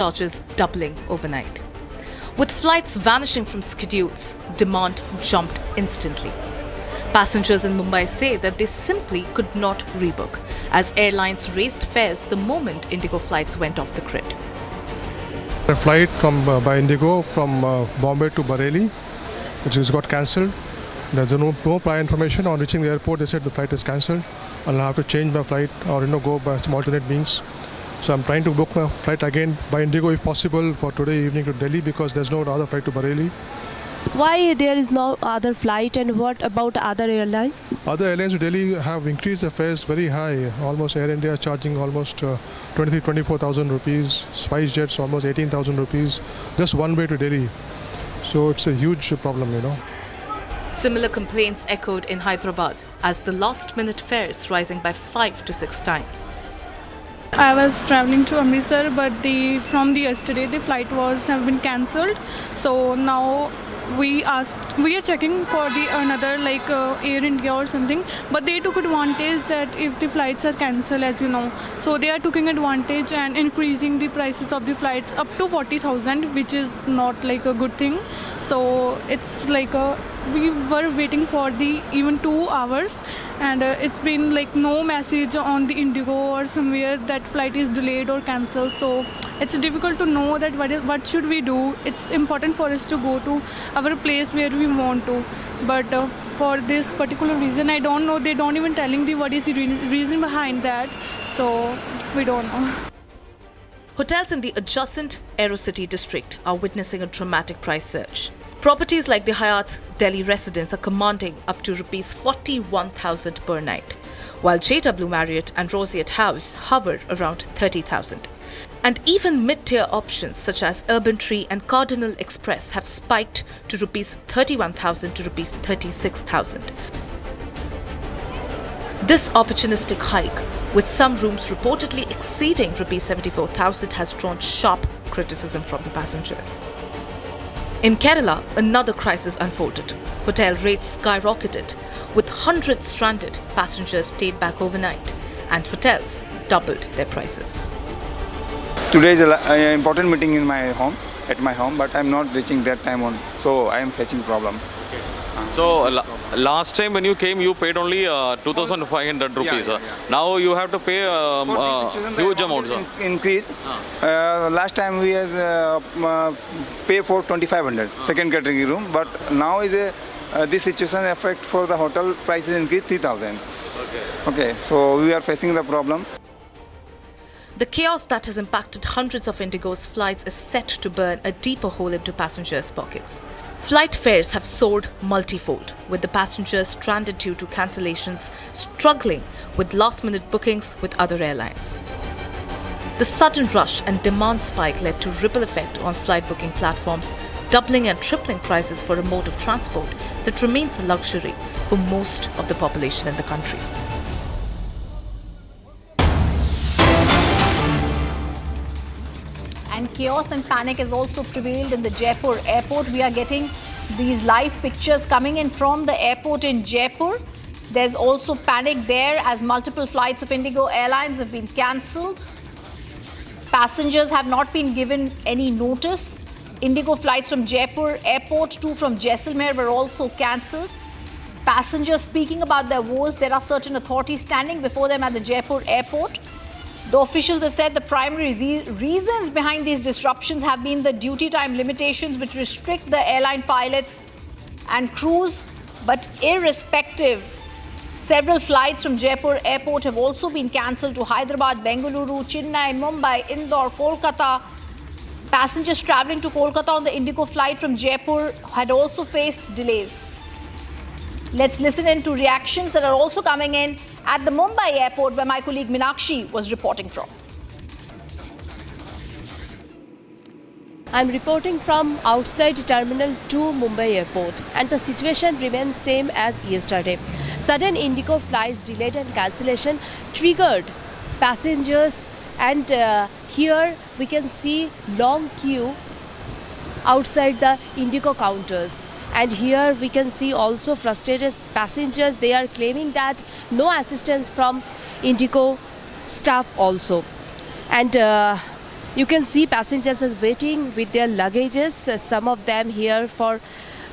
charges doubling overnight. With flights vanishing from schedules, demand jumped instantly. Passengers in Mumbai say that they simply could not rebook, as airlines raised fares the moment Indigo flights went off the grid. A flight by Indigo from Bombay to Bareilly, which has got cancelled. There's no prior information. On reaching the airport, they said the flight is cancelled. I'll have to change my flight or go by some alternate means. So I'm trying to book my flight again by Indigo if possible for today evening to Delhi, because there's no other flight to Bareilly. Why there is no other flight, and what about other airlines? Other airlines to Delhi have increased their fares very high. Almost Air India charging almost 24,000 rupees. Spice Jets almost 18,000 rupees. Just one way to Delhi. So it's a huge problem. Similar complaints echoed in Hyderabad, as the last-minute fares rising by 5 to 6 times. I was traveling to Amritsar, but from yesterday the flight have been cancelled. So now we are checking for another Air India or something, but they took advantage that if the flights are cancelled, as you know, so they are taking advantage and increasing the prices of the flights up to 40,000, which is not a good thing. So it's we were waiting for even 2 hours, and it's been no message on the Indigo or somewhere that flight is delayed or cancelled. So it's difficult to know that what should we do. It's important for us to go to our place where we want to, but for this particular reason, I don't know. They don't even telling what is the reason behind that. So we don't know. Hotels in the adjacent Aerocity district are witnessing a dramatic price surge. Properties like the Hyatt Delhi Residence are commanding up to Rs 41,000 per night, while JW Marriott and Roseate House hover around 30,000. And even mid-tier options such as Urban Tree and Cardinal Express have spiked to Rs 31,000 to Rs 36,000. This opportunistic hike, with some rooms reportedly exceeding Rs 74,000, has drawn sharp criticism from the passengers. In Kerala, another crisis unfolded. Hotel rates skyrocketed. With hundreds stranded, passengers stayed back overnight, and hotels doubled their prices. Today is an important meeting at my home, but I'm not reaching that time so I am facing problem. So last time when you came, you paid only 2,500 rupees. Yeah. Now you have to pay huge amounts. Increased. Last time we has pay for 2,500 second category room, but now this situation effect for the hotel prices increased 3,000. Okay, so we are facing the problem. The chaos that has impacted hundreds of Indigo's flights is set to burn a deeper hole into passengers' pockets. Flight fares have soared multifold, with the passengers stranded due to cancellations struggling with last-minute bookings with other airlines. The sudden rush and demand spike led to ripple effect on flight booking platforms, doubling and tripling prices for a mode of transport that remains a luxury for most of the population in the country. And chaos and panic has also prevailed in the Jaipur airport. We are getting these live pictures coming in from the airport in Jaipur. There's also panic there as multiple flights of Indigo Airlines have been cancelled. Passengers have not been given any notice. Indigo flights from Jaipur airport, 2 from Jaisalmer, were also cancelled. Passengers speaking about their woes. There are certain authorities standing before them at the Jaipur airport. The officials have said the primary reasons behind these disruptions have been the duty time limitations, which restrict the airline pilots and crews. But irrespective, several flights from Jaipur airport have also been cancelled to Hyderabad, Bengaluru, Chennai, Mumbai, Indore, Kolkata. Passengers travelling to Kolkata on the Indigo flight from Jaipur had also faced delays. Let's listen in to reactions that are also coming in at the Mumbai airport, where my colleague Meenakshi was reporting from. I'm reporting from outside Terminal 2 Mumbai Airport, and the situation remains same as yesterday. Sudden Indigo flights delayed and cancellation triggered passengers, and here we can see long queue outside the Indigo counters. And here we can see also frustrated passengers. They are claiming that no assistance from Indigo staff also. And You can see passengers are waiting with their luggages, some of them here for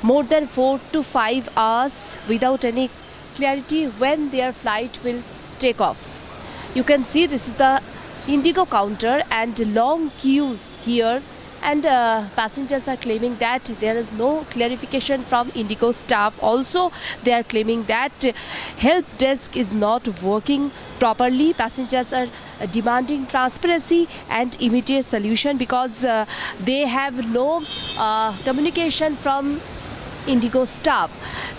more than 4 to 5 hours without any clarity when their flight will take off. You can see this is the Indigo counter and long queue here, and passengers are claiming that there is no clarification from Indigo staff. Also, they are claiming that help desk is not working properly. Passengers are demanding transparency and immediate solution because they have no communication from Indigo staff.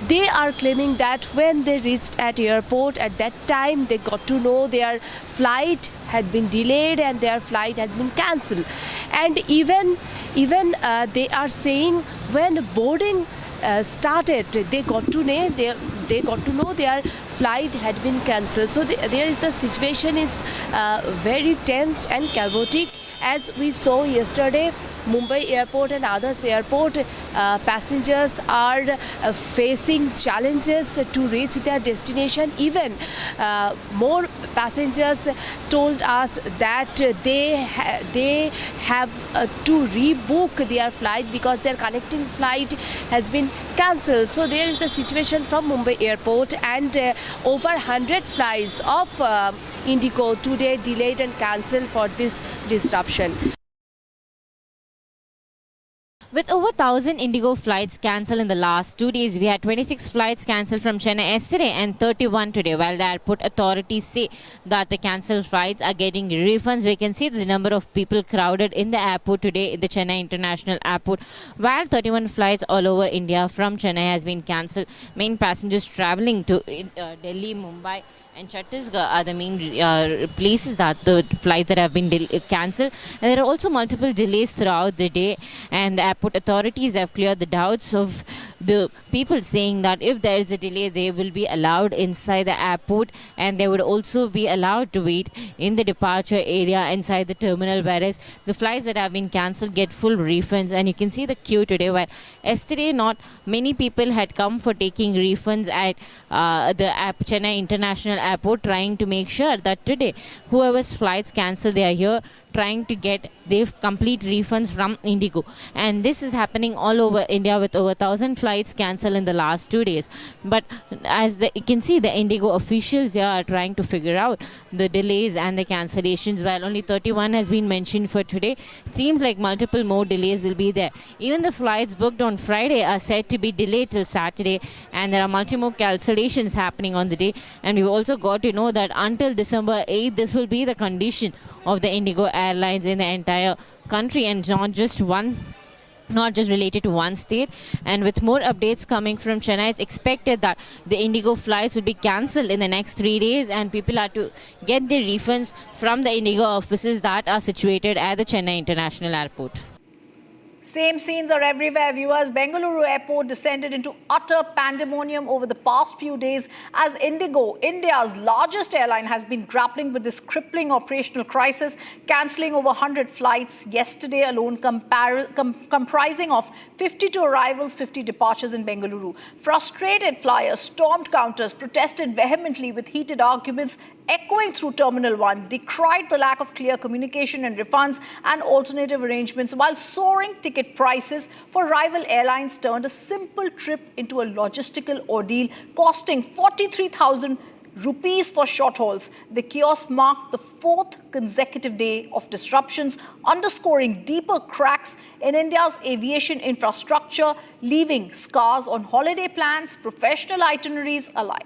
They are claiming that when they reached at airport, at that time they got to know their flight had been delayed and their flight had been cancelled. And even they are saying when boarding started, they got to know their flight had been cancelled. So the situation is very tense and chaotic. As we saw yesterday, Mumbai airport and others airport, passengers are facing challenges to reach their destination. Even more passengers told us that they have to rebook their flight because their connecting flight has been cancelled. So there is the situation from Mumbai airport, and over 100 flights of Indigo today delayed and cancelled for this disruption. With over 1,000 Indigo flights cancelled in the last 2 days, we had 26 flights cancelled from Chennai yesterday and 31 today. While the airport authorities say that the cancelled flights are getting refunds, we can see the number of people crowded in the airport today in the Chennai International Airport. While 31 flights all over India from Chennai has been cancelled, main passengers travelling to Delhi, Mumbai and Chhattisgarh are the main places that the flights that have been cancelled. And there are also multiple delays throughout the day, and the airport authorities have cleared the doubts of the people, saying that if there is a delay, they will be allowed inside the airport, and they would also be allowed to wait in the departure area inside the terminal, whereas the flights that have been cancelled get full refunds. And you can see the queue today, where yesterday not many people had come for taking refunds at the Chennai International Airport, trying to make sure that today whoever's flights cancelled, they are here trying to get their complete refunds from Indigo. And this is happening all over India with over 1,000 flights cancelled in the last 2 days. But as you can see, the Indigo officials here are trying to figure out the delays and the cancellations. While only 31 has been mentioned for today, it seems like multiple more delays will be there. Even the flights booked on Friday are said to be delayed till Saturday, and there are multiple cancellations happening on the day. And we've also got to know that until December 8th, this will be the condition of the Indigo Airlines in the entire country, and not just related to one state. And with more updates coming from Chennai, it's expected that the Indigo flights will be cancelled in the next 3 days, and people are to get their refunds from the Indigo offices that are situated at the Chennai International Airport. Same scenes are everywhere, viewers. Bengaluru Airport descended into utter pandemonium over the past few days as Indigo, India's largest airline, has been grappling with this crippling operational crisis, cancelling over 100 flights yesterday alone, comprising of 52 arrivals, 50 departures in Bengaluru. Frustrated flyers stormed counters, protested vehemently with heated arguments echoing through Terminal 1, decried the lack of clear communication and refunds and alternative arrangements, while soaring ticket prices for rival airlines turned a simple trip into a logistical ordeal, costing 43,000 rupees for short hauls. The chaos marked the 4th consecutive day of disruptions, underscoring deeper cracks in India's aviation infrastructure, leaving scars on holiday plans, professional itineraries alike.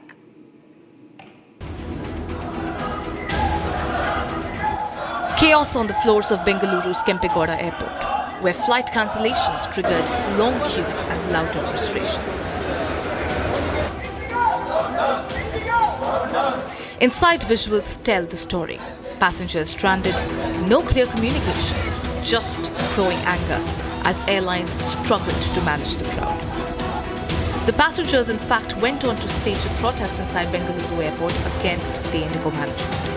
Chaos on the floors of Bengaluru's Kempegowda Airport, where flight cancellations triggered long queues and louder frustration. Inside visuals tell the story. Passengers stranded, no clear communication, just growing anger as airlines struggled to manage the crowd. The passengers, in fact, went on to stage a protest inside Bengaluru Airport against the Indigo management.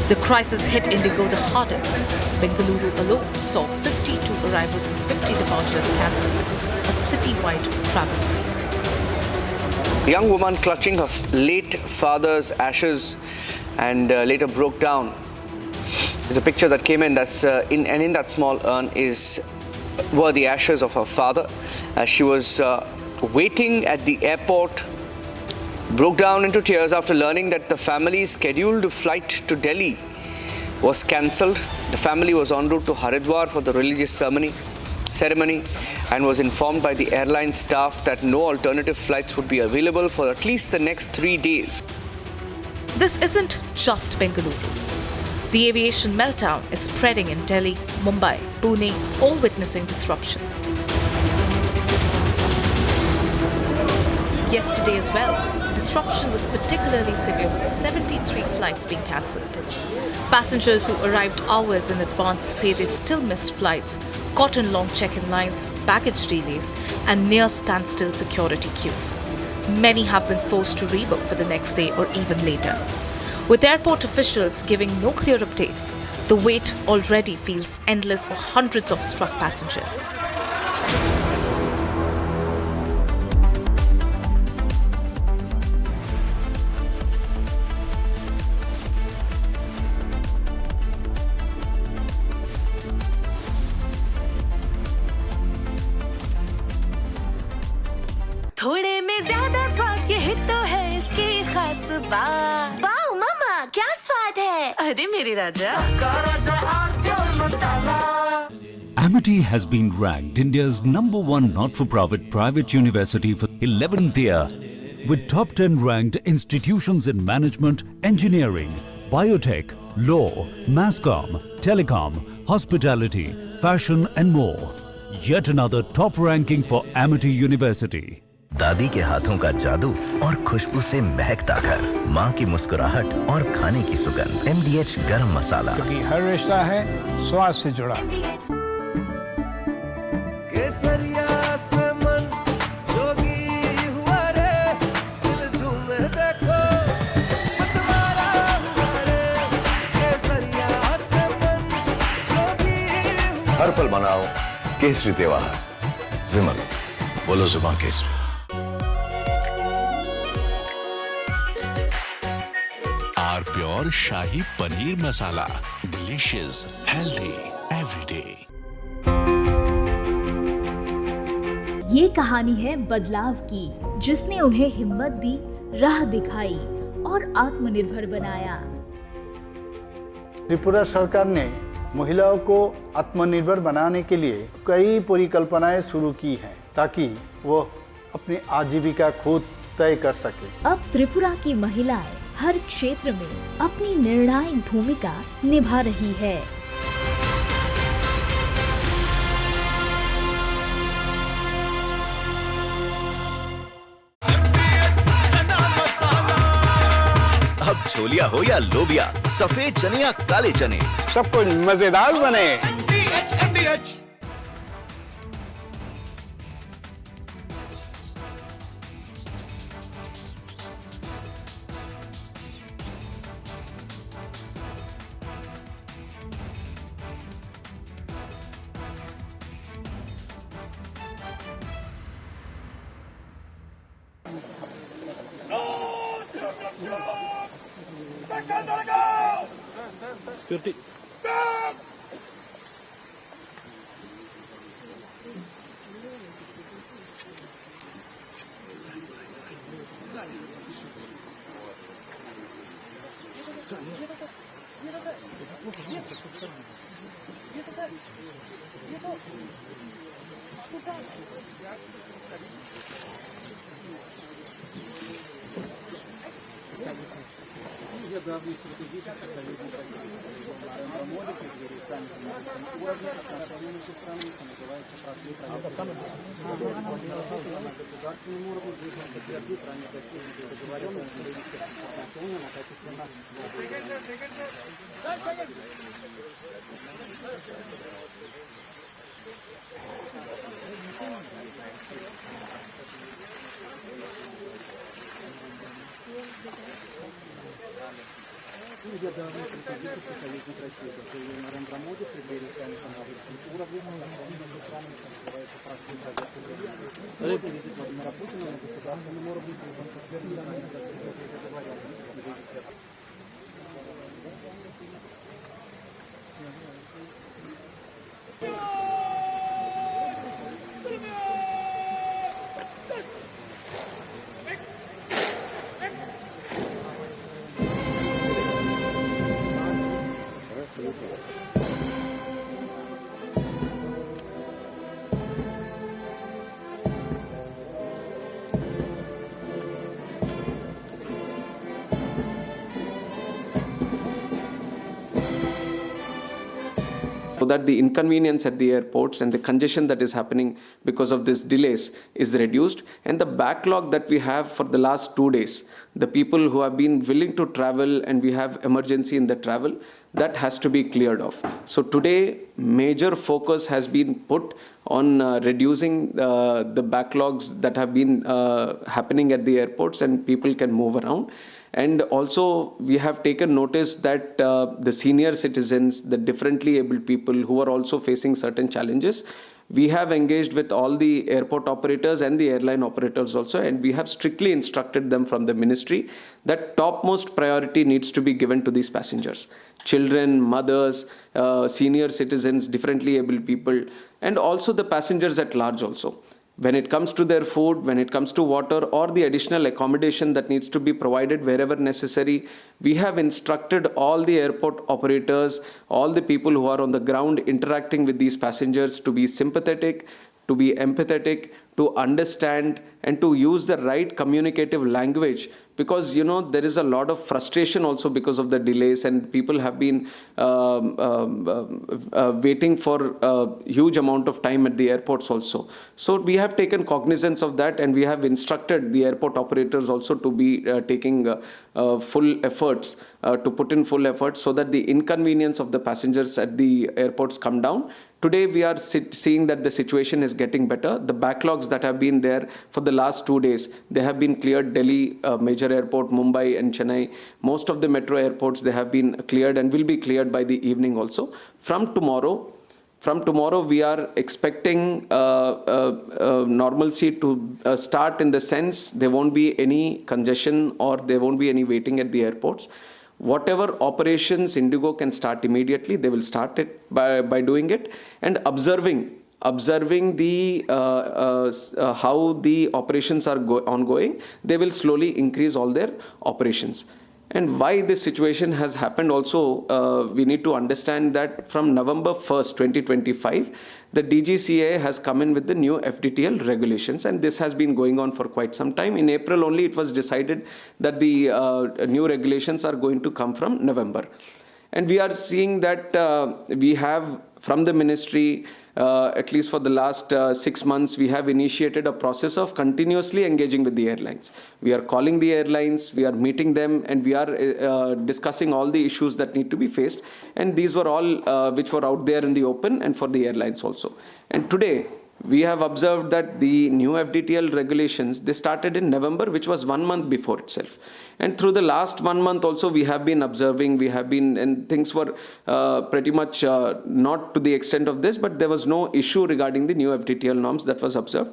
The crisis hit Indigo the hardest. Bengaluru alone saw 52 arrivals and 50 departures cancelled, a citywide travel freeze. A young woman clutching her late father's ashes and later broke down There's a picture that came in that's in that small urn were the ashes of her father. She was waiting at the airport, broke down into tears after learning that the family's scheduled flight to Delhi was cancelled. The family was en route to Haridwar for the religious ceremony and was informed by the airline staff that no alternative flights would be available for at least the next 3 days. This isn't just Bengaluru. The aviation meltdown is spreading in Delhi, Mumbai, Pune, all witnessing disruptions. Yesterday as well, disruption was particularly severe with 73 flights being cancelled. Passengers who arrived hours in advance say they still missed flights, caught in long check-in lines, baggage delays, and near standstill security queues. Many have been forced to rebook for the next day or even later. With airport officials giving no clear updates, the wait already feels endless for hundreds of struck passengers. थोड़े में ज्यादा स्वाद ये तो है इसकी खास बात। वाओ मामा क्या स्वाद है? अरे मेरे राजा। Amity has been ranked India's #1 not-for-profit private university for 11th year, with top 10 ranked institutions in management, engineering, biotech, law, masscom, telecom, hospitality, fashion and more. Yet another top ranking for Amity University. दादी के हाथों का जादू और खुशबू से महकता घर, माँ की मुस्कुराहट और खाने की सुगंध। MDH गरम मसाला, क्योंकि हर रिश्ता है स्वाद से जुड़ा। केसरिया से मन जोगी हुआ रे, दिल झूमे देखो मतवारा हुआ रे। केसरिया से मन जोगी हुआ। हर पल मनाओ केसरी त्योहार। विमल, बोलो जुबान केसरी। प्योर शाही paneer masala, delicious, healthy everyday. ये कहानी है बदलाव की, जिसने उन्हें हिम्मत दी, राह दिखाई और आत्मनिर्भर बनाया। त्रिपुरा सरकार ने महिलाओं को आत्मनिर्भर बनाने के लिए कई परिकल्पनाएं शुरू की हैं, ताकि वो अपनी आजीविका खुद तय कर सके। अब त्रिपुरा की महिलाएं हर क्षेत्र में अपनी निर्णायक भूमिका निभा रही है। अब छोलिया हो या लोबिया, सफेद चने या काले चने, सब कुछ मजेदार बने। Security. Narendra Modi в преддверии уровня Владимира Путина на государственном уровне so that the inconvenience at the airports and the congestion that is happening because of these delays is reduced, and the backlog that we have for the last 2 days, the people who have been willing to travel and we have emergency in the travel, that has to be cleared off. So today, major focus has been put on reducing the backlogs that have been happening at the airports, and people can move around. And also, we have taken notice that the senior citizens, the differently abled people who are also facing certain challenges, we have engaged with all the airport operators and the airline operators also, and we have strictly instructed them from the ministry that topmost priority needs to be given to these passengers. Children, mothers, senior citizens, differently abled people, and also the passengers at large also. When it comes to their food, when it comes to water, or the additional accommodation that needs to be provided wherever necessary, we have instructed all the airport operators, all the people who are on the ground interacting with these passengers to be sympathetic, to be empathetic, to understand, and to use the right communicative language, because there is a lot of frustration also because of the delays, and people have been waiting for a huge amount of time at the airports also. So we have taken cognizance of that, and we have instructed the airport operators also to be taking full efforts, to put in full efforts so that the inconvenience of the passengers at the airports come down. Today, we are seeing that the situation is getting better. The backlogs that have been there for the last 2 days, they have been cleared. Delhi, major airport, Mumbai and Chennai, most of the metro airports, they have been cleared and will be cleared by the evening also. From tomorrow, we are expecting normalcy to start, in the sense there won't be any congestion or there won't be any waiting at the airports. Whatever operations Indigo can start immediately, they will start it by doing it, and observing the how the operations are ongoing. They will slowly increase all their operations. And why this situation has happened also, we need to understand that from November 1st, 2025, the DGCA has come in with the new FDTL regulations, and this has been going on for quite some time. In April only, it was decided that the new regulations are going to come from November. And we are seeing that we have, from the ministry, at least for the last 6 months, we have initiated a process of continuously engaging with the airlines. We are calling the airlines, we are meeting them, and we are discussing all the issues that need to be faced. And these were all which were out there in the open, and for the airlines also. And today, we have observed that the new FDTL regulations, they started in November, which was 1 month before itself. And through the last 1 month also, we have been observing, and things were pretty much not to the extent of this, but there was no issue regarding the new FDTL norms that was observed.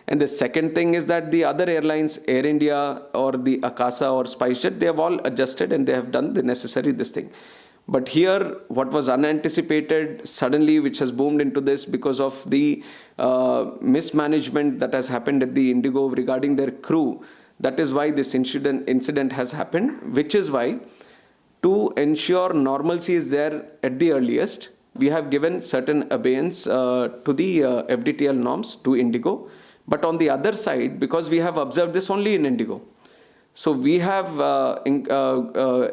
And the second thing is that the other airlines, Air India or the Akasa or SpiceJet, they have all adjusted and they have done the necessary this thing. But here, what was unanticipated suddenly, which has boomed into this because of the mismanagement that has happened at the Indigo regarding their crew, that is why this incident has happened, which is why, to ensure normalcy is there at the earliest, we have given certain abeyance to the FDTL norms to Indigo. But on the other side, because we have observed this only in Indigo, so we have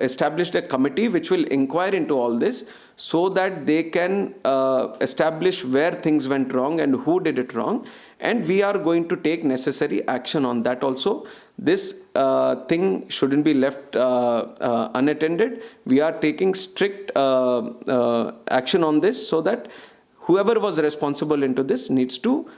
established a committee which will inquire into all this so that they can establish where things went wrong and who did it wrong. And we are going to take necessary action on that also. This thing shouldn't be left unattended. We are taking strict action on this so that whoever was responsible into this needs to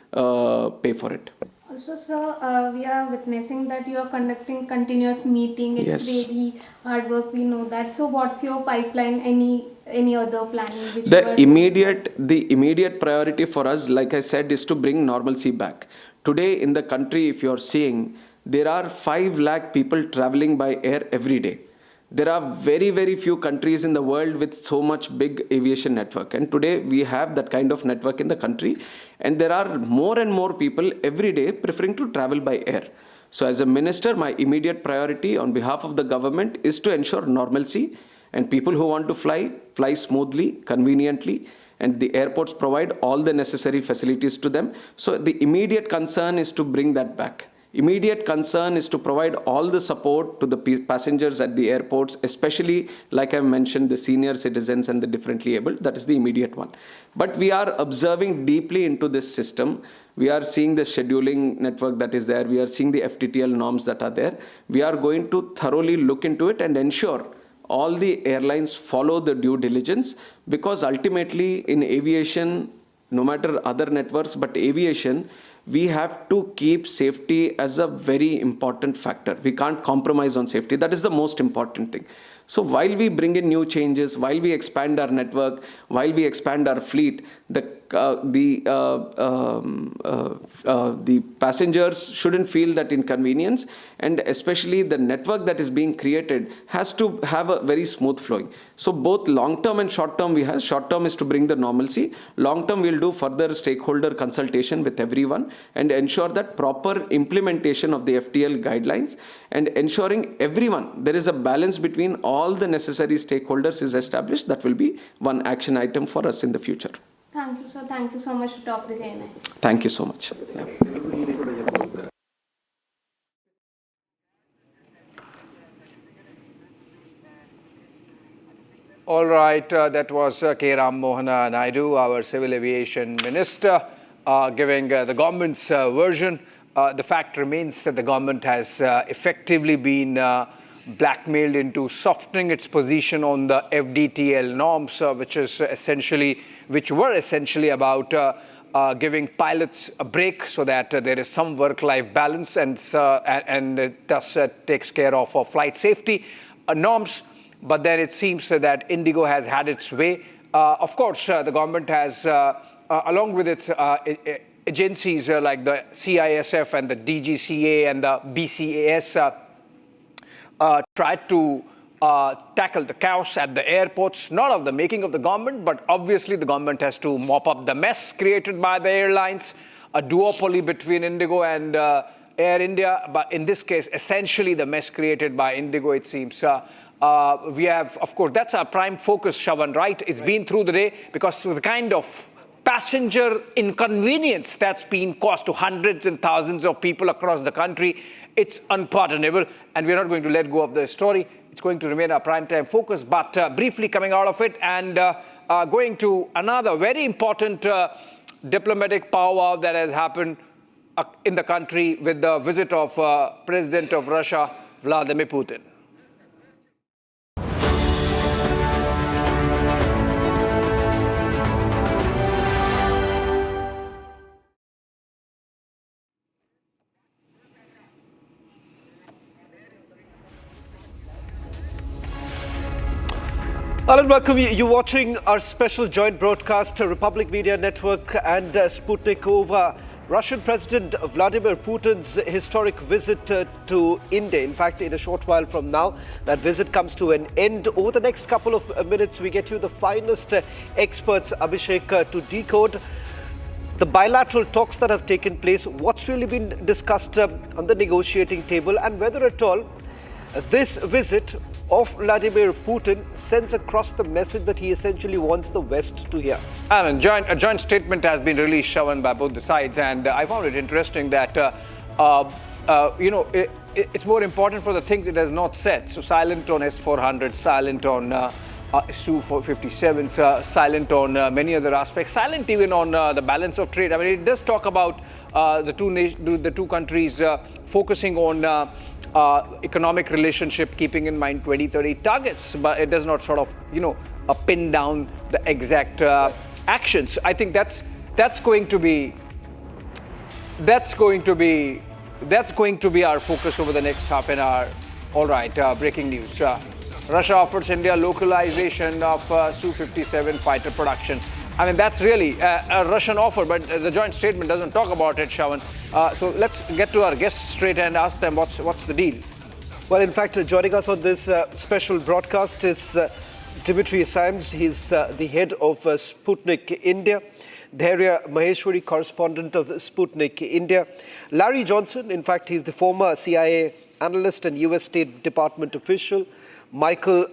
pay for it. Also, sir, we are witnessing that you are conducting continuous meeting. It's really hard work. We know that. So, what's your pipeline? Any other planning? Which the immediate priority for us, like I said, is to bring normalcy back. Today in the country, if you are seeing, there are 5 lakh people traveling by air every day. There are very, very few countries in the world with so much big aviation network. And today we have that kind of network in the country. And there are more and more people every day preferring to travel by air. So as a minister, my immediate priority on behalf of the government is to ensure normalcy, and people who want to fly smoothly, conveniently, and the airports provide all the necessary facilities to them. So the immediate concern is to bring that back. Immediate concern is to provide all the support to the passengers at the airports, especially, like I mentioned, the senior citizens and the differently abled. That is the immediate one. But we are observing deeply into this system. We are seeing the scheduling network that is there. We are seeing the FTTL norms that are there. We are going to thoroughly look into it and ensure all the airlines follow the due diligence, because ultimately in aviation, no matter other networks, but aviation, we have to keep safety as a very important factor. We can't compromise on safety. That is the most important thing. So while we bring in new changes, while we expand our network, while we expand our fleet, the passengers shouldn't feel that inconvenience, and especially the network that is being created has to have a very smooth flowing. So both long-term and short-term we have. Short-term is to bring the normalcy. Long-term we'll do further stakeholder consultation with everyone and ensure that proper implementation of the FTL guidelines, and ensuring everyone, there is a balance between all the necessary stakeholders is established. That will be one action item for us in the future. Thank you, sir. Thank you so much to talk with ANI. Thank you so much. Yeah. All right, that was K. Ram Mohan Naidu, our Civil Aviation Minister, giving the government's version. The fact remains that the government has effectively been blackmailed into softening its position on the FDTL norms, which were essentially about giving pilots a break so that there is some work-life balance, and it thus takes care of flight safety norms. But then it seems that Indigo has had its way. Of course, the government has, along with its agencies like the CISF and the DGCA and the BCAS, tried to tackle the chaos at the airports, not of the making of the government, but obviously the government has to mop up the mess created by the airlines, a duopoly between Indigo and Air India, but in this case, essentially the mess created by Indigo, it seems. We have, of course, that's our prime focus, Shravan, right? It's been through the day, because the kind of passenger inconvenience that's been caused to hundreds and thousands of people across the country, it's unpardonable, and we're not going to let go of the story. It's going to remain our primetime focus. But briefly coming out of it and going to another very important diplomatic powwow that has happened in the country with the visit of President of Russia, Vladimir Putin. Alan, welcome. You're watching our special joint broadcast, Republic Media Network and Sputnik, over Russian President Vladimir Putin's historic visit to India. In fact, in a short while from now, that visit comes to an end. Over the next couple of minutes, we get you the finest experts, Abhishek, to decode the bilateral talks that have taken place, what's really been discussed on the negotiating table, and whether at all this visit of Vladimir Putin sends across the message that he essentially wants the West to hear. And a joint statement has been released, Shravan, by both the sides, and I found it interesting that, it's more important for the things it has not said. So silent on S-400, silent on Su-57, silent on many other aspects, silent even on the balance of trade. I mean, it does talk about the two countries focusing on economic relationship, keeping in mind 2030 targets, but it does not sort of, pin down the exact actions. I think that's going to be our focus over the next half an hour. All right, breaking news. Russia offers India localization of Su-57 fighter production. I mean, that's really a Russian offer, but the joint statement doesn't talk about it, Shravan. So let's get to our guests straight and ask them what's the deal. Well, in fact, joining us on this special broadcast is Dimitri Simes. He's the head of Sputnik India. Dhairya Maheshwari, correspondent of Sputnik India. Larry Johnson, in fact, he's the former CIA analyst and US State Department official. Michael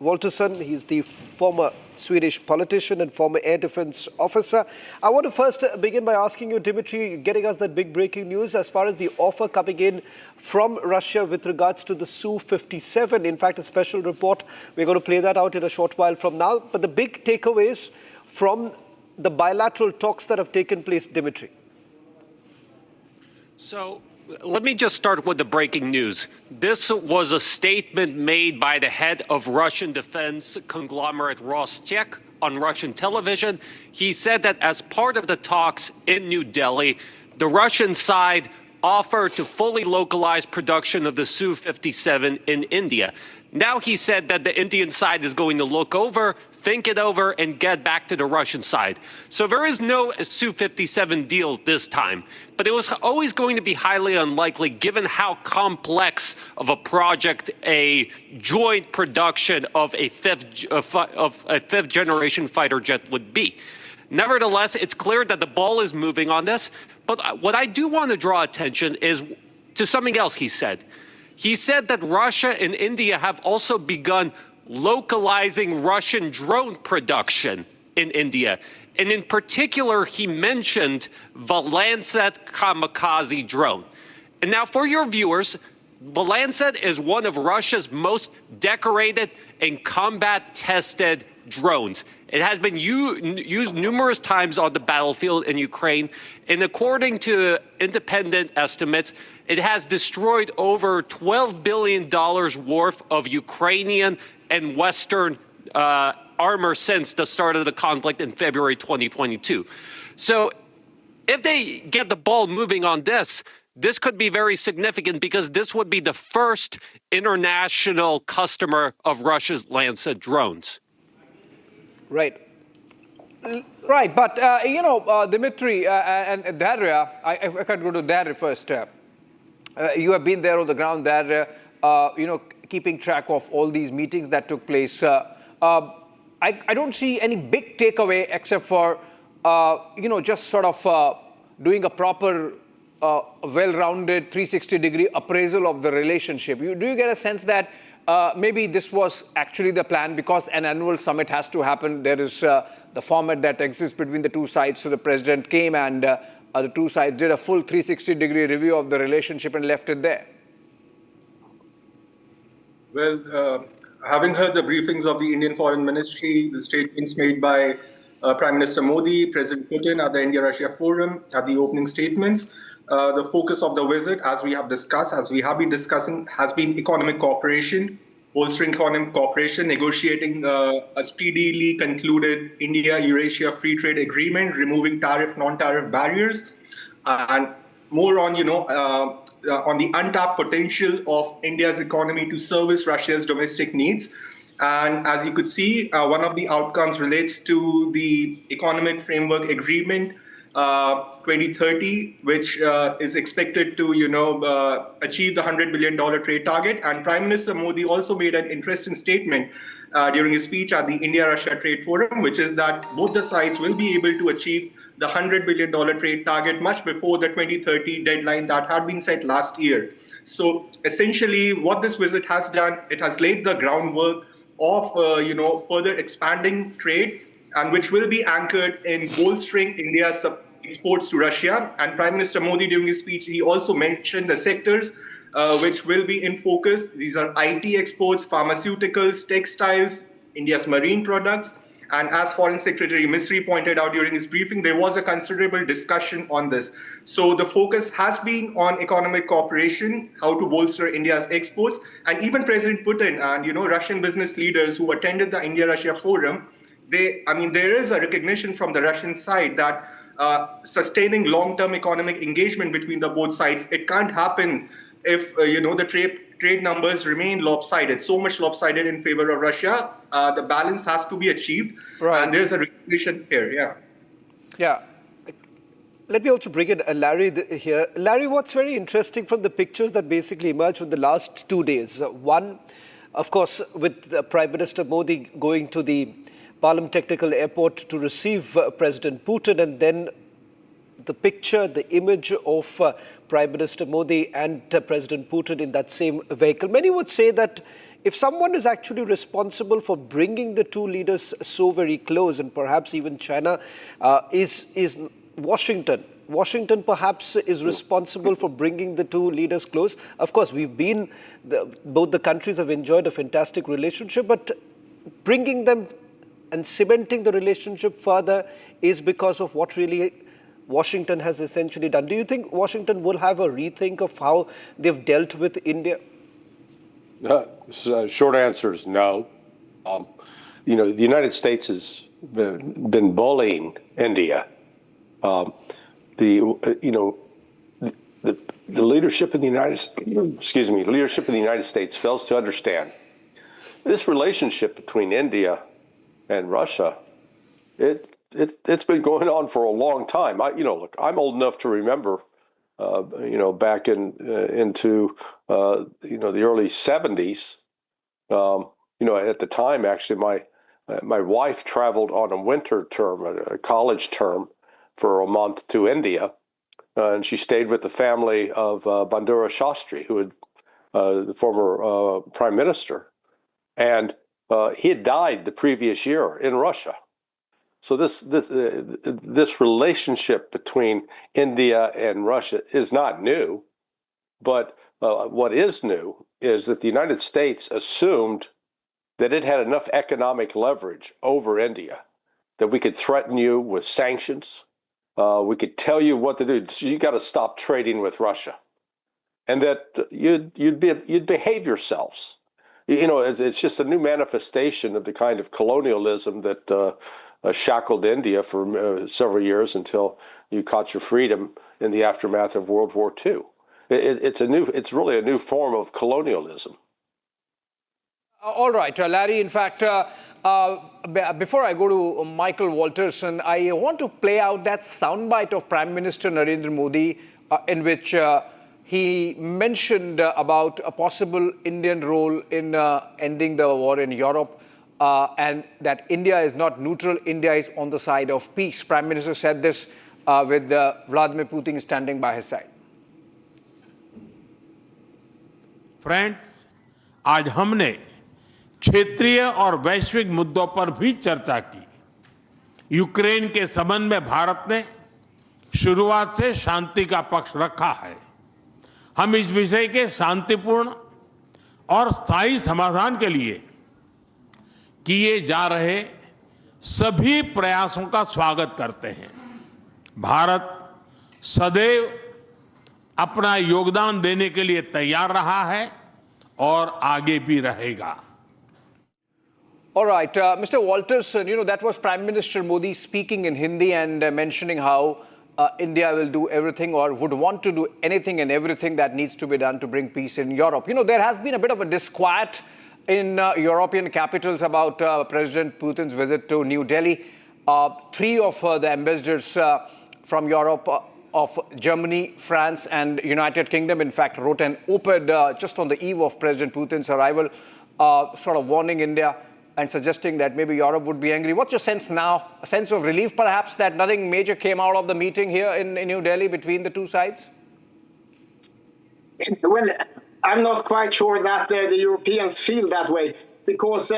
Walterson, he's the former Swedish politician and former air defense officer. I want to first begin by asking you, Dimitri, getting us that big breaking news as far as the offer coming in from Russia with regards to the Su-57. In fact, a special report, we're going to play that out in a short while from now. But the big takeaways from the bilateral talks that have taken place, Dimitri. So let me just start with the breaking news. This was a statement made by the head of Russian defense conglomerate Rostec on Russian television. He said that as part of the talks in New Delhi, the Russian side offered to fully localize production of the Su-57 in India. Now he said that the Indian side is going to look over, think it over, and get back to the Russian side. So there is no Su-57 deal this time. But it was always going to be highly unlikely, given how complex of a project a joint production of a fifth generation fighter jet would be. Nevertheless, it's clear that the ball is moving on this. But what I do want to draw attention is to something else he said. He said that Russia and India have also begun localizing Russian drone production in India. And in particular, he mentioned the Lancet kamikaze drone. And now for your viewers, the Lancet is one of Russia's most decorated and combat-tested drones. It has been used numerous times on the battlefield in Ukraine, and according to independent estimates, it has destroyed over $12 billion worth of Ukrainian and Western armor since the start of the conflict in February 2022. So if they get the ball moving on this could be very significant because this would be the first international customer of Russia's Lancet drones. Right. Right, but, Dimitri and Dhairya, if I can go to Dhairya first. You have been there on the ground, Dhairya, keeping track of all these meetings that took place. I don't see any big takeaway except for, just sort of doing a proper, well-rounded 360-degree appraisal of the relationship. Do you get a sense that maybe this was actually the plan because an annual summit has to happen? There is the format that exists between the two sides. So the president came and the two sides did a full 360-degree review of the relationship and left it there. Well, having heard the briefings of the Indian Foreign Ministry, the statements made by Prime Minister Modi, President Putin at the India-Russia Forum, at the opening statements, the focus of the visit, as we have been discussing, has been economic cooperation, bolstering economic cooperation, negotiating a speedily concluded India-Eurasia free trade agreement, removing tariff, non-tariff barriers, and more on, on the untapped potential of India's economy to service Russia's domestic needs. And as you could see, one of the outcomes relates to the Economic Framework Agreement 2030, which is expected to, achieve the $100 billion trade target. And Prime Minister Modi also made an interesting statement during his speech at the India-Russia Trade Forum, which is that both the sides will be able to achieve the $100 billion trade target much before the 2030 deadline that had been set last year. So essentially, what this visit has done, it has laid the groundwork of, further expanding trade, and which will be anchored in bolstering India's exports to Russia. And Prime Minister Modi, during his speech, he also mentioned the sectors which will be in focus. These are IT exports, pharmaceuticals, textiles, India's marine products. And as Foreign Secretary Misri pointed out during his briefing, there was a considerable discussion on this. So the focus has been on economic cooperation, how to bolster India's exports. And even President Putin and, Russian business leaders who attended the India-Russia Forum, there is a recognition from the Russian side that sustaining long-term economic engagement between the both sides, it can't happen if, the trade numbers remain lopsided, so much lopsided in favor of Russia. The balance has to be achieved. Right. And there's a recognition here, Yeah. Let me also bring in Larry here. Larry, what's very interesting from the pictures that basically emerged from the last 2 days? One, of course, with Prime Minister Modi going to the Palam Technical Airport to receive President Putin, and then the picture, the image of Prime Minister Modi and President Putin in that same vehicle. Many would say that if someone is actually responsible for bringing the two leaders so very close, and perhaps even China, is Washington. Washington perhaps is responsible for bringing the two leaders close. Of course, both the countries have enjoyed a fantastic relationship, but bringing them and cementing the relationship further is because of what really Washington has essentially done. Do you think Washington will have a rethink of how they've dealt with India? Short answer is no. The United States has been bullying India. The leadership in the United States fails to understand this relationship between India and Russia. It's been going on for a long time. Look, I'm old enough to remember, back into the early 70s. At the time, actually, my wife traveled on a winter term, a college term, for a month to India, and she stayed with the family of Bandura Shastri, who had the former prime minister, and he had died the previous year in Russia. So this relationship between India and Russia is not new, but what is new is that the United States assumed that it had enough economic leverage over India that we could threaten you with sanctions. We could tell you what to do. You got to stop trading with Russia, and that you'd behave yourselves. It's just a new manifestation of the kind of colonialism that shackled India for several years until you caught your freedom in the aftermath of World War II. It's really a new form of colonialism. All right, Larry. In fact, before I go to Michael Walterson, I want to play out that soundbite of Prime Minister Narendra Modi in which he mentioned about a possible Indian role in ending the war in Europe, and that India is not neutral, India is on the side of peace. Prime Minister said this with Vladimir Putin standing by his side. Friends, आज हमने क्षेत्रीय और वैश्विक मुद्दों पर भी चर्चा की। यूक्रेन के संबंध में भारत ने शुरुआत से शांति का पक्ष रखा है। हम इस विषय के शांतिपूर्ण और स्थायी समाधान के लिए किए जा रहे सभी प्रयासों का स्वागत करते हैं। भारत सदैव अपना योगदान देने के लिए तैयार रहा है और आगे भी रहेगा। All right, Mr. Walterson, that was Prime Minister Modi speaking in Hindi and mentioning how India will do everything or would want to do anything and everything that needs to be done to bring peace in Europe. There has been a bit of a disquiet in European capitals about President Putin's visit to New Delhi. Three of the ambassadors from Europe, of Germany, France, and United Kingdom, in fact, wrote an op-ed just on the eve of President Putin's arrival, sort of warning India and suggesting that maybe Europe would be angry. What's your sense now? A sense of relief, perhaps, that nothing major came out of the meeting here in New Delhi between the two sides? Well, I'm not quite sure that the Europeans feel that way, because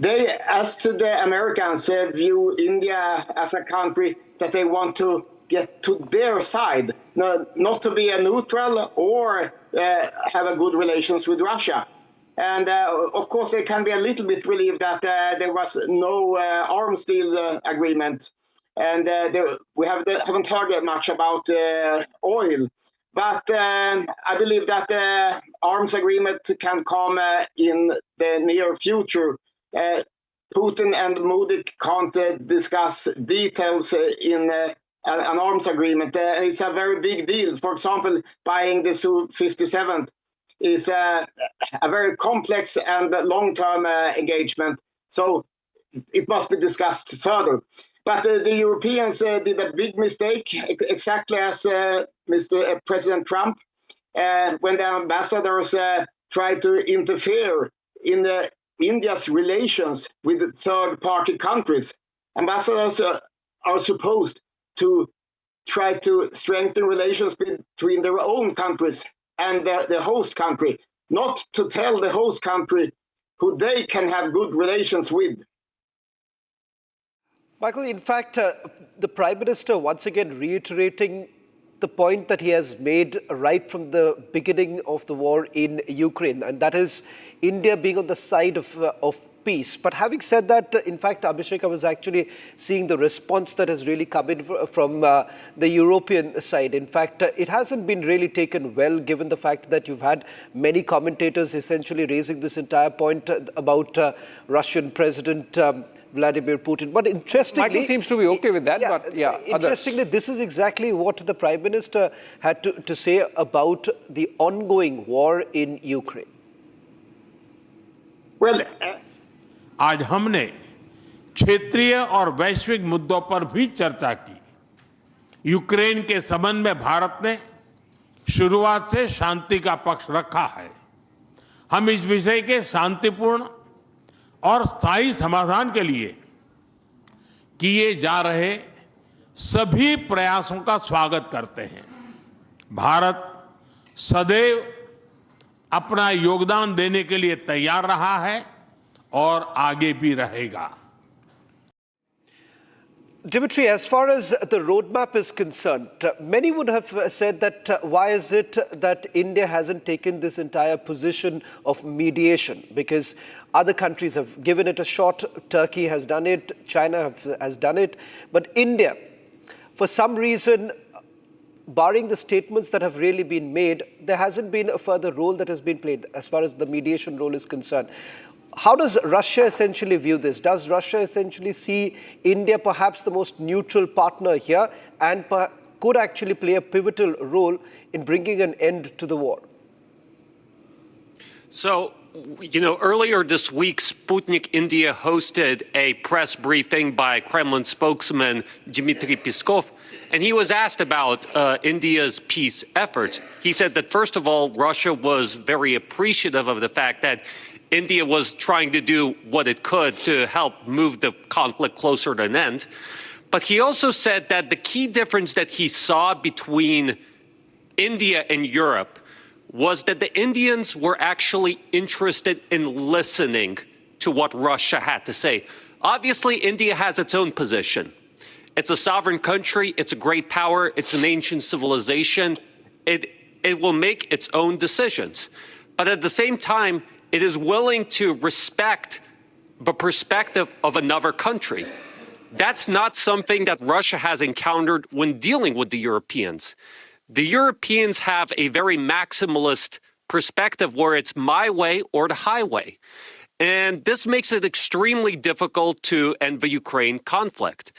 they, as the Americans, view India as a country that they want to get to their side, not to be a neutral or have a good relations with Russia. And of course, they can be a little bit relieved that there was no arms deal agreement, and we haven't heard much about oil. But I believe that the arms agreement can come in the near future. Putin and Modi can't discuss details in an arms agreement. It's a very big deal. For example, buying the Su-57 is a very complex and long-term engagement. So it must be discussed further. But the Europeans did a big mistake, exactly as Mr. President Trump, when the ambassadors tried to interfere in India's relations with third-party countries. Ambassadors are supposed to try to strengthen relations between their own countries and the host country, not to tell the host country who they can have good relations with. Michael, in fact, the Prime Minister once again reiterating the point that he has made right from the beginning of the war in Ukraine, and that is India being on the side of peace. But having said that, in fact, Abhishek, I was actually seeing the response that has really come in from the European side. In fact, it hasn't been really taken well, given the fact that you've had many commentators essentially raising this entire point about Russian President Vladimir Putin. But interestingly, Michael seems to be okay with that. But yeah, interestingly, this is exactly what the Prime Minister had to say about the ongoing war in Ukraine. Well, आज हमने क्षेत्रीय और वैश्विक मुद्दों पर भी चर्चा की। यूक्रेन के संबंध में भारत ने शुरुआत से शांति का पक्ष रखा है। हम इस विषय के शांतिपूर्ण और स्थायी समाधान के लिए किए जा रहे सभी प्रयासों का स्वागत करते हैं। भारत सदैव अपना योगदान देने के लिए तैयार रहा है और आगे भी रहेगा। Dimitri, as far as the roadmap is concerned, many would have said that why is it that India hasn't taken this entire position of mediation? Because other countries have given it a shot. Turkey has done it, China has done it. But India, for some reason, barring the statements that have really been made, there hasn't been a further role that has been played as far as the mediation role is concerned. How does Russia essentially view this? Does Russia essentially see India perhaps the most neutral partner here and could actually play a pivotal role in bringing an end to the war? So, earlier this week, Sputnik India hosted a press briefing by Kremlin spokesman Dmitry Peskov, and he was asked about India's peace efforts. He said that, first of all, Russia was very appreciative of the fact that India was trying to do what it could to help move the conflict closer to an end. But he also said that the key difference that he saw between India and Europe was that the Indians were actually interested in listening to what Russia had to say. Obviously, India has its own position. It's a sovereign country. It's a great power. It's an ancient civilization. It will make its own decisions. But at the same time, it is willing to respect the perspective of another country. That's not something that Russia has encountered when dealing with the Europeans. The Europeans have a very maximalist perspective where it's my way or the highway. And this makes it extremely difficult to end the Ukraine conflict.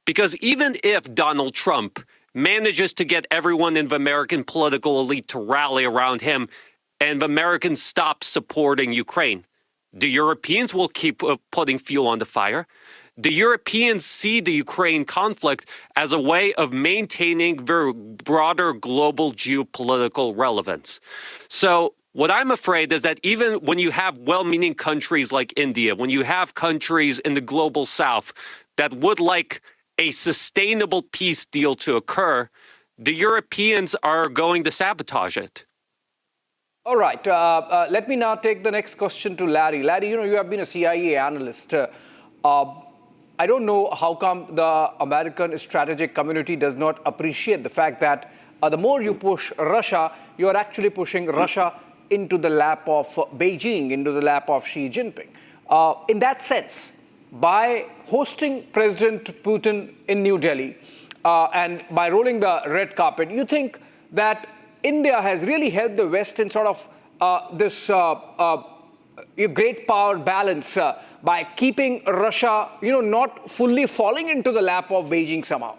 Because even if Donald Trump manages to get everyone in the American political elite to rally around him and the Americans stop supporting Ukraine, the Europeans will keep putting fuel on the fire. The Europeans see the Ukraine conflict as a way of maintaining their broader global geopolitical relevance. So what I'm afraid is that even when you have well-meaning countries like India, when you have countries in the global south that would like a sustainable peace deal to occur, the Europeans are going to sabotage it. All right. Let me now take the next question to Larry. Larry, you have been a CIA analyst. I don't know how come the American strategic community does not appreciate the fact that the more you push Russia, you are actually pushing Russia into the lap of Beijing, into the lap of Xi Jinping. In that sense, by hosting President Putin in New Delhi and by rolling the red carpet, you think that India has really helped the West in sort of this great power balance by keeping Russia, not fully falling into the lap of Beijing somehow?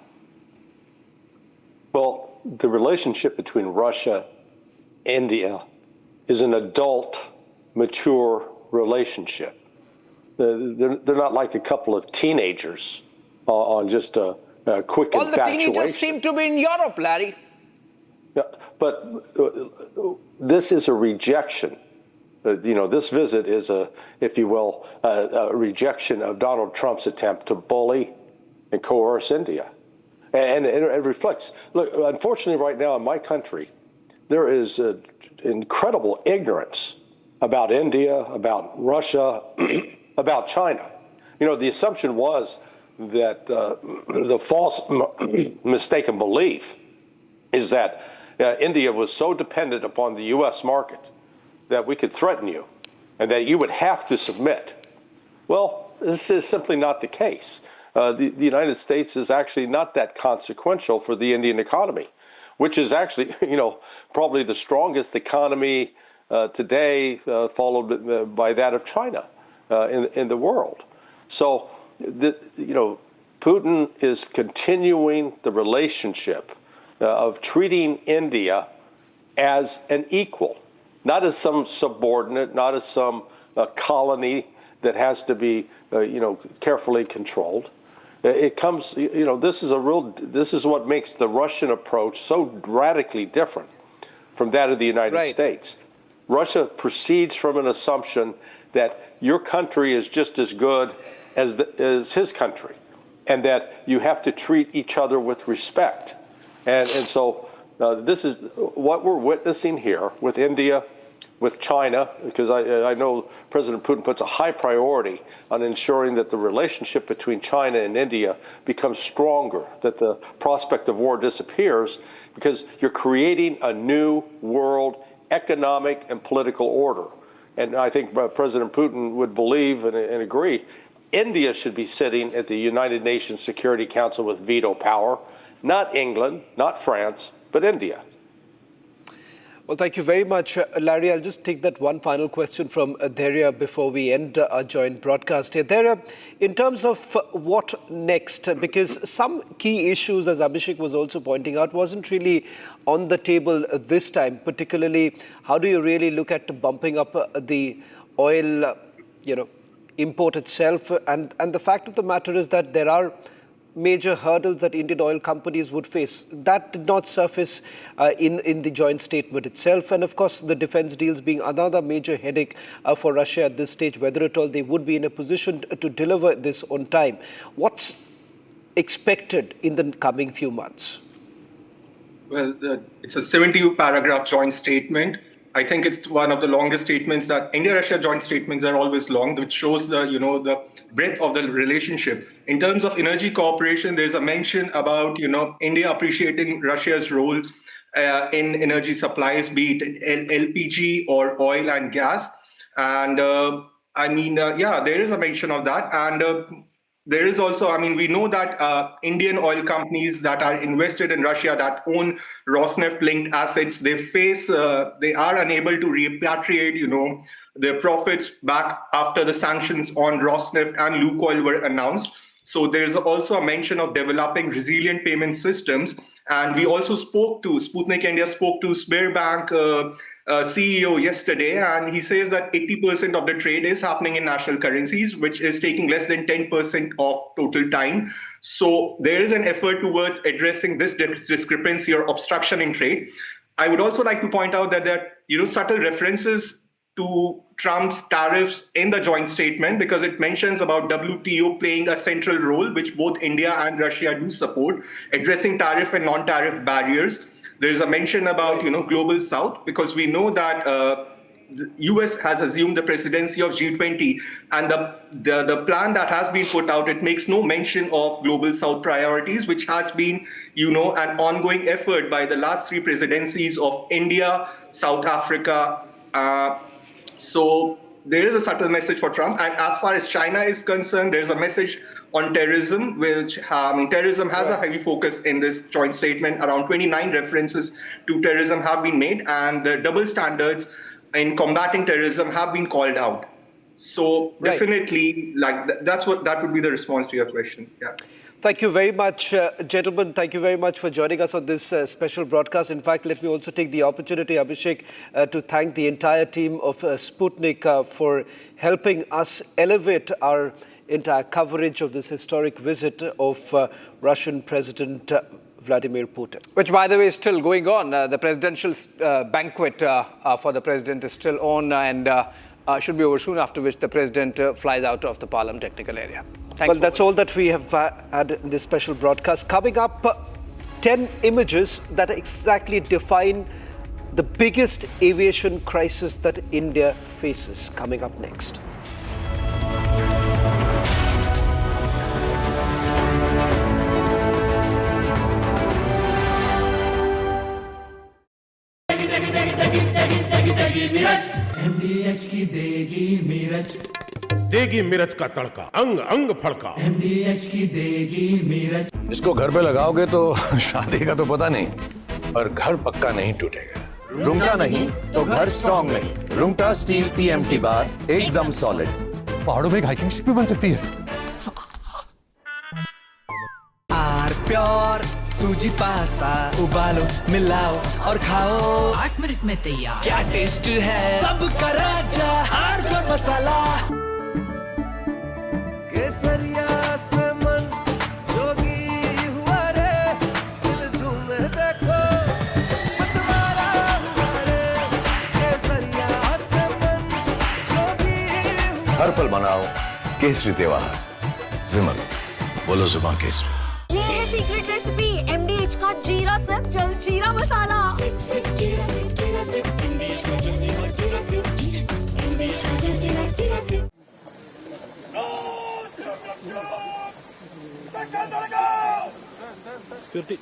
Well, the relationship between Russia and India is an adult, mature relationship. They're not like a couple of teenagers on just a quick All the infatuation. teenagers seem to be in Europe, Larry. Yeah, but this is a rejection. This visit is if you will, a rejection of Donald Trump's attempt to bully and coerce India. And it reflects, look, unfortunately right now in my country, there is incredible ignorance about India, about Russia, about China. The assumption was that the false mistaken belief is that India was so dependent upon the U.S. market that we could threaten you and that you would have to submit. Well, this is simply not the case. The United States is actually not that consequential for the Indian economy, which is actually, probably the strongest economy today, followed by that of China in the world. So, Putin is continuing the relationship of treating India as an equal, not as some subordinate, not as some colony that has to be, carefully controlled. It comes, this is what makes the Russian approach so radically different from that of the United States. Russia proceeds from an assumption that your country is just as good as his country, and that you have to treat each other with respect. And so this is what we're witnessing here with India, with China, because I know President Putin puts a high priority on ensuring that the relationship between China and India becomes stronger, that the prospect of war disappears, because you're creating a new world economic and political order. And I think President Putin would believe and agree, India should be sitting at the United Nations Security Council with veto power, not England, not France, but India. Well, thank you very much, Larry. I'll just take that one final question from Dharia before we end our joint broadcast here. Dharia, in terms of what next, because some key issues, as Abhishek was also pointing out, wasn't really on the table this time, particularly how do you really look at bumping up the oil, import itself? And the fact of the matter is that there are major hurdles that Indian oil companies would face. That did not surface in the joint statement itself. And of course, the defense deals being another major headache for Russia at this stage, whether at all they would be in a position to deliver this on time. What's expected in the coming few months? Well, it's a 70-paragraph joint statement. I think it's one of the longest statements that India-Russia joint statements are always long, which shows the, the breadth of the relationship. In terms of energy cooperation, there's a mention about, India appreciating Russia's role in energy supplies, be it LPG or oil and gas. And there is a mention of that. And there is also, we know that Indian oil companies that are invested in Russia, that own Rosneft-linked assets, they are unable to repatriate, their profits back after the sanctions on Rosneft and Lukoil were announced. So there's also a mention of developing resilient payment systems. And we also Sputnik India spoke to Sberbank CEO yesterday, and he says that 80% of the trade is happening in national currencies, which is taking less than 10% of total time. So there is an effort towards addressing this discrepancy or obstruction in trade. I would also like to point out that there are, subtle references to Trump's tariffs in the joint statement, because it mentions about WTO playing a central role, which both India and Russia do support, addressing tariff and non-tariff barriers. There's a mention about, Global South, because we know that the US has assumed the presidency of G20, and the plan that has been put out, it makes no mention of Global South priorities, which has been, an ongoing effort by the last three presidencies of India, South Africa. So there is a subtle message for Trump. And as far as China is concerned, there's a message on terrorism, which terrorism has a heavy focus in this joint statement. Around 29 references to terrorism have been made, and the double standards in combating terrorism have been called out. So definitely, that would be the response to your question. Yeah. Thank you very much, gentlemen. Thank you very much for joining us on this special broadcast. In fact, let me also take the opportunity, Abhishek, to thank the entire team of Sputnik for helping us elevate our entire coverage of this historic visit of Russian President Vladimir Putin. Which, by the way, is still going on. The presidential banquet for the president is still on and should be over soon, after which the president flies out of the Parliament technical area. Well, that's all that we have had in this special broadcast. Coming up, 10 images that exactly define the biggest aviation crisis that India faces. Coming up next. MDH की देगी मिर्च का तड़का, अंग अंग फड़का। MDH की देगी मिर्च। इसको घर पे लगाओगे तो शादी का तो पता नहीं, पर घर पक्का नहीं टूटेगा। रुंगटा नहीं तो घर स्ट्रॉन्ग नहीं। रुंगटा स्टील TMT बार एकदम सॉलिड। पहाड़ों में एक हाइकिंग शिप भी बन सकती है। आर प्योर सूजी पास्ता उबालो, मिलाओ और खाओ। 8 मिनट में तैयार। क्या टेस्ट है सबका राजा, आर प्योर मसाला। केसरिया से मन जोगी हुआ रे, दिल झूमे देखो मतवारा हुआ रे। केसरिया से मन जोगी हुआ। हर पल मनाओ केसरी त्योहार। विमल, बोलो जुबान केसरी। ये है सीक्रेट रेसिपी MDH का जीरा सिप जल जीरा मसाला। सिप सिप जीरा सिप MDH का जल जीरा सिप MDH का जल जीरा सिप। सिक्योरिटी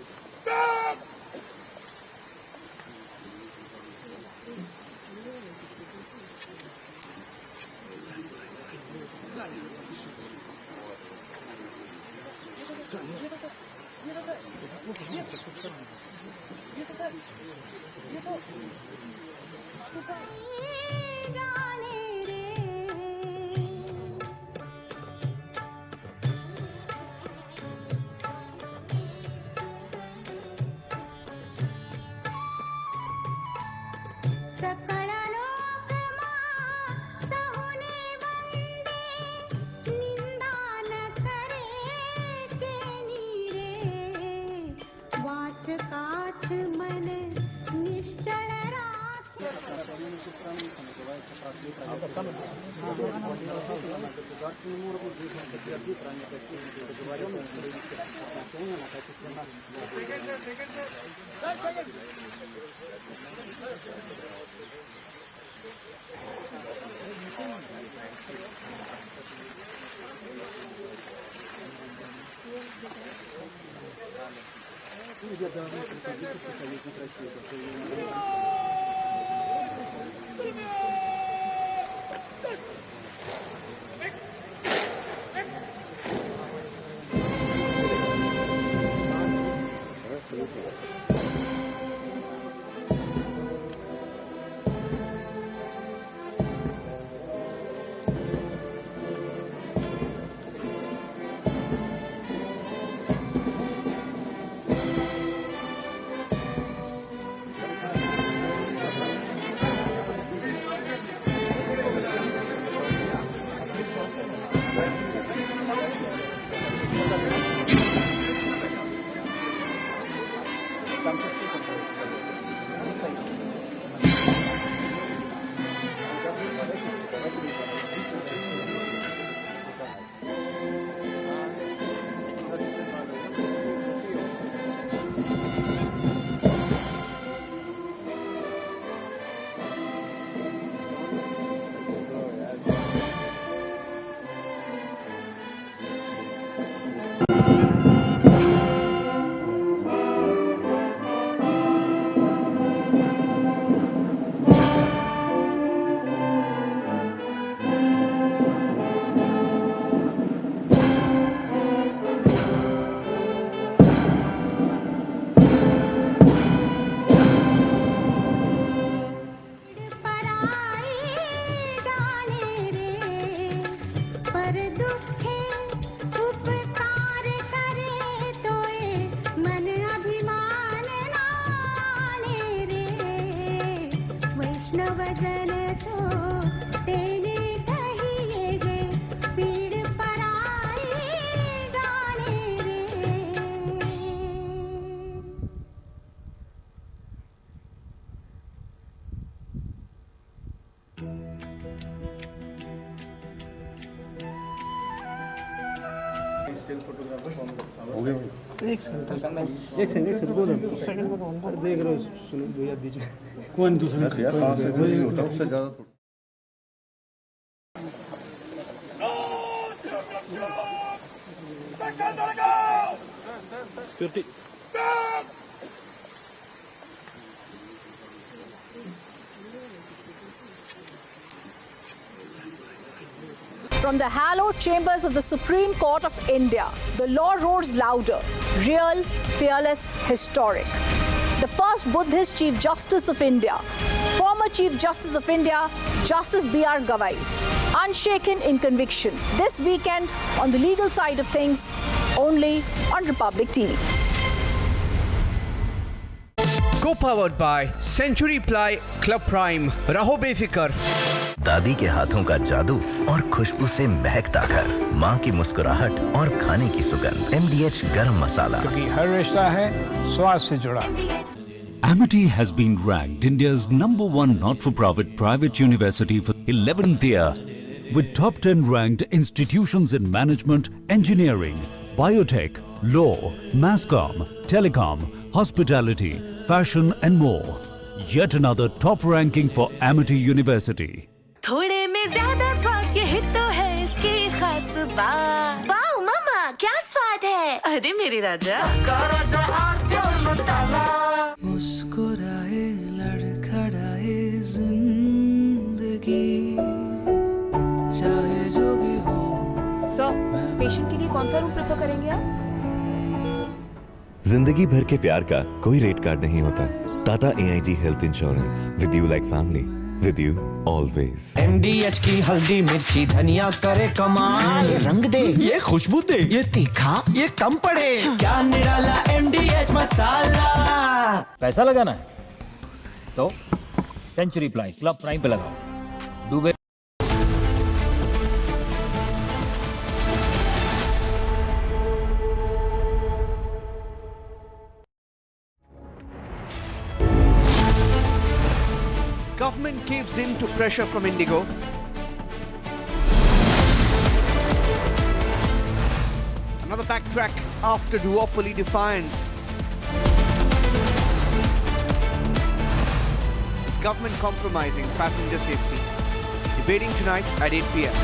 वैष्णवजन तो तेने कहिए गे पीड़ परा एक सेकंड बोलो देख रहे हो सुनो भैया बीच में कौन दूसरा होता उससे ज़्यादा security From the hallowed chambers of the Supreme Court of India, the law roars louder, real, fearless, historic. The first Buddhist Chief Justice of India, former Chief Justice of India, Justice B.R. Gavai, unshaken in conviction. This weekend on the legal side of things, only on Republic TV. Co-powered by Century Ply Club Prime. Raho befikar. दादी के हाथों का जादू और खुशबू से महकता घर, माँ की मुस्कुराहट और खाने की सुगंध। MDH गरम मसाला, क्योंकि हर रिश्ता है स्वाद से जुड़ा। Amity has been ranked India's #1 not-for-profit private university for 11th year, with top 10 ranked institutions in management, engineering, biotech, law, masscom, telecom, hospitality, fashion and more. Yet another top ranking for Amity University. थोड़े में ज्यादा स्वाद, यही तो है इसकी खास बात। वाओ मामा, क्या स्वाद है? अरे मेरे राजा, राजा मसाला। मुस्कुराए लड़खड़ाए जिंदगी, चाहे जो भी हो। सर, पेशेंट के लिए कौन सा रूम प्रेफर करेंगे आप? जिंदगी भर के प्यार का कोई रेट कार्ड नहीं होता। Tata AIG health insurance, with you like family, with you always. MDH की हल्दी मिर्ची धनिया करे कमाल, ये रंग दे, ये खुशबू दे, ये तीखा, ये कम पड़े, क्या निराला MDH मसाला। पैसा लगाना है तो सेंचुरी प्लाई क्लब प्राइम पे लगाओ। डूबे Government gives in to pressure from Indigo. Another backtrack after duopoly defiance. Is government compromising passenger safety? Debating tonight at 8 p.m.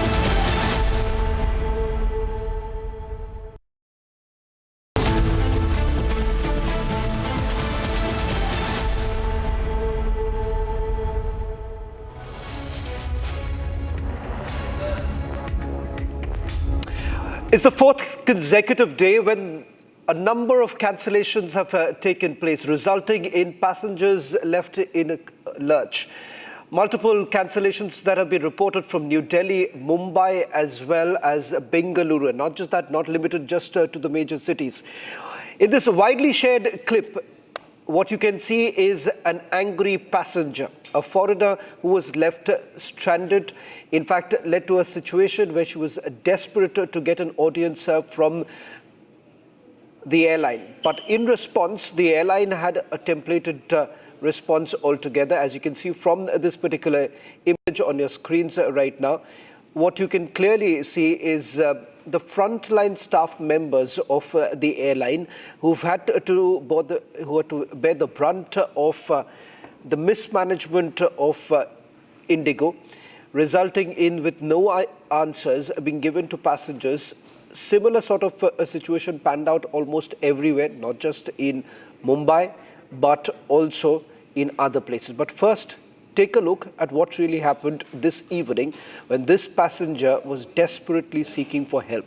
It's the fourth consecutive day when a number of cancellations have taken place, resulting in passengers left in a lurch. Multiple cancellations that have been reported from New Delhi, Mumbai, as well as Bengaluru. And not just that, not limited just to the major cities. In this widely shared clip, what you can see is an angry passenger, a foreigner who was left stranded. In fact, led to a situation where she was desperate to get an audience from the airline. But in response, the airline had a templated response altogether. As you can see from this particular image on your screens right now, what you can clearly see is the frontline staff members of the airline who've had to bear the brunt of the mismanagement of Indigo, resulting in with no answers being given to passengers. Similar sort of a situation panned out almost everywhere, not just in Mumbai, but also in other places. But first, take a look at what really happened this evening when this passenger was desperately seeking for help.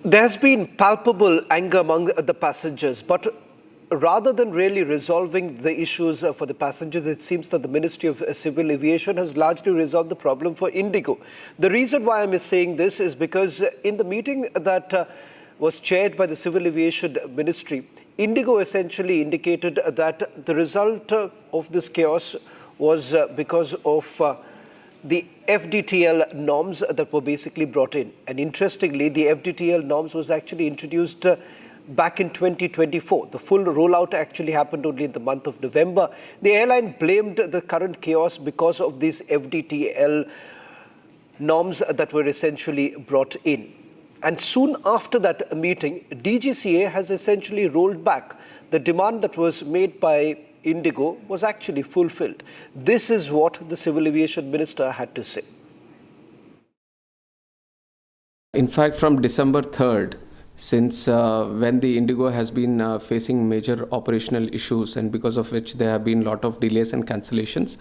There's been palpable anger among the passengers, but rather than really resolving the issues for the passengers, it seems that the Ministry of Civil Aviation has largely resolved the problem for Indigo. The reason why I'm saying this is because in the meeting that was chaired by the Civil Aviation Ministry, Indigo essentially indicated that the result of this chaos was because of the FDTL norms that were basically brought in. And interestingly, the FDTL norms was actually introduced back in 2024. The full rollout actually happened only in the month of November. The airline blamed the current chaos because of these FDTL norms that were essentially brought in. And soon after that meeting, DGCA has essentially rolled back. The demand that was made by Indigo was actually fulfilled. This is what the Civil Aviation Minister had to say. In fact, from December 3rd, since when the Indigo has been facing major operational issues, and because of which there have been a lot of delays and cancellations,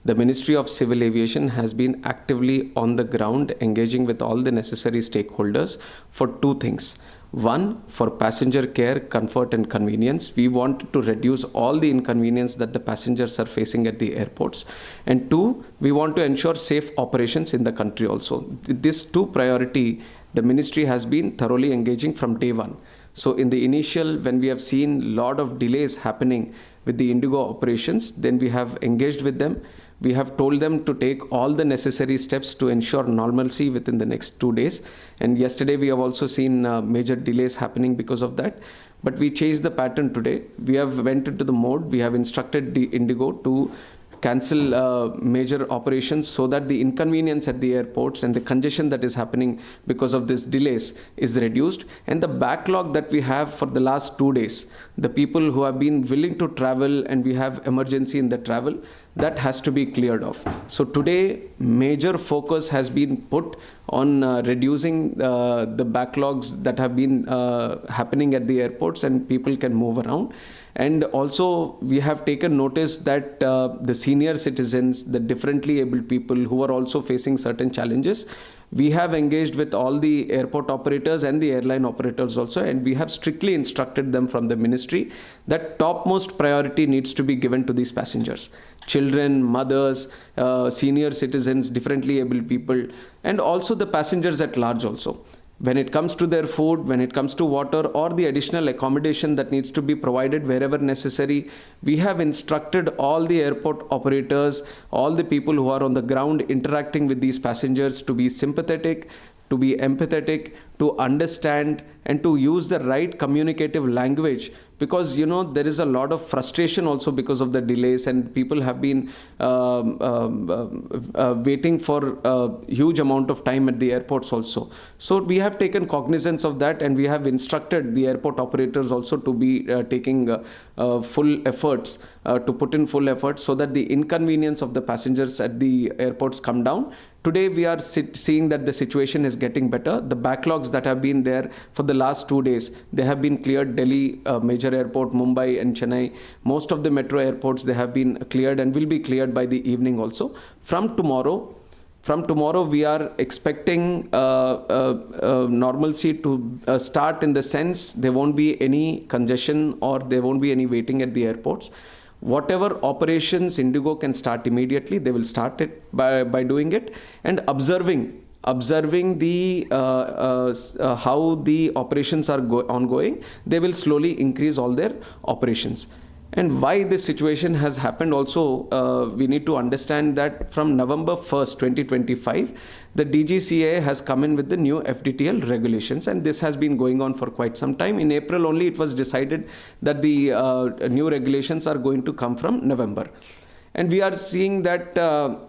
the Ministry of Civil Aviation has been actively on the ground engaging with all the necessary stakeholders for two things. One, for passenger care, comfort and convenience. We want to reduce all the inconvenience that the passengers are facing at the airports. And two, we want to ensure safe operations in the country also. This two priority, the ministry has been thoroughly engaging from day one. So in the initial, when we have seen a lot of delays happening with the Indigo operations, then we have engaged with them. We have told them to take all the necessary steps to ensure normalcy within the next 2 days. And yesterday we have also seen major delays happening because of that. But we changed the pattern today. We have went into the mode. We have instructed the Indigo to cancel major operations so that the inconvenience at the airports and the congestion that is happening because of these delays is reduced. And the backlog that we have for the last 2 days, the people who have been willing to travel and we have emergency in the travel, that has to be cleared off. So today, major focus has been put on reducing the backlogs that have been happening at the airports and people can move around. And also, we have taken notice that the senior citizens, the differently abled people who are also facing certain challenges, we have engaged with all the airport operators and the airline operators also, and we have strictly instructed them from the ministry that topmost priority needs to be given to these passengers. Children, mothers, senior citizens, differently abled people, and also the passengers at large also. When it comes to their food, when it comes to water or the additional accommodation that needs to be provided wherever necessary, we have instructed all the airport operators, all the people who are on the ground interacting with these passengers to be sympathetic, to be empathetic, to understand and to use the right communicative language, because there is a lot of frustration also because of the delays and people have been waiting for a huge amount of time at the airports also. So we have taken cognizance of that and we have instructed the airport operators also to be taking full efforts, to put in full efforts so that the inconvenience of the passengers at the airports come down. Today we are seeing that the situation is getting better. The backlogs that have been there for the last 2 days, they have been cleared. Delhi major airport, Mumbai and Chennai, most of the metro airports, they have been cleared and will be cleared by the evening also. From tomorrow we are expecting normalcy to start, in the sense there won't be any congestion or there won't be any waiting at the airports. Whatever operations Indigo can start immediately, they will start it by doing it and observing the how the operations are ongoing. They will slowly increase all their operations. And why this situation has happened also, we need to understand that from November 1st, 2025, the DGCA has come in with the new FDTL regulations, and this has been going on for quite some time. In April only it was decided that the new regulations are going to come from November. And we are seeing that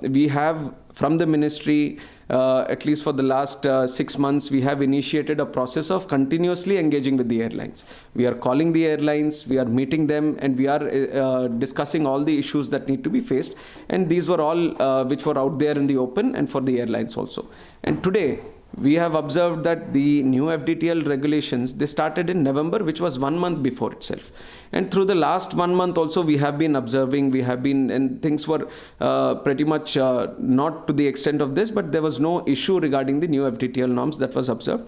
we have from the ministry, at least for the last 6 months, we have initiated a process of continuously engaging with the airlines. We are calling the airlines, we are meeting them, and we are discussing all the issues that need to be faced. And these were all which were out there in the open and for the airlines also. And today, we have observed that the new FDTL regulations, they started in November, which was 1 month before itself. And through the last 1 month also, we have been observing, and things were pretty much not to the extent of this, but there was no issue regarding the new FDTL norms that was observed.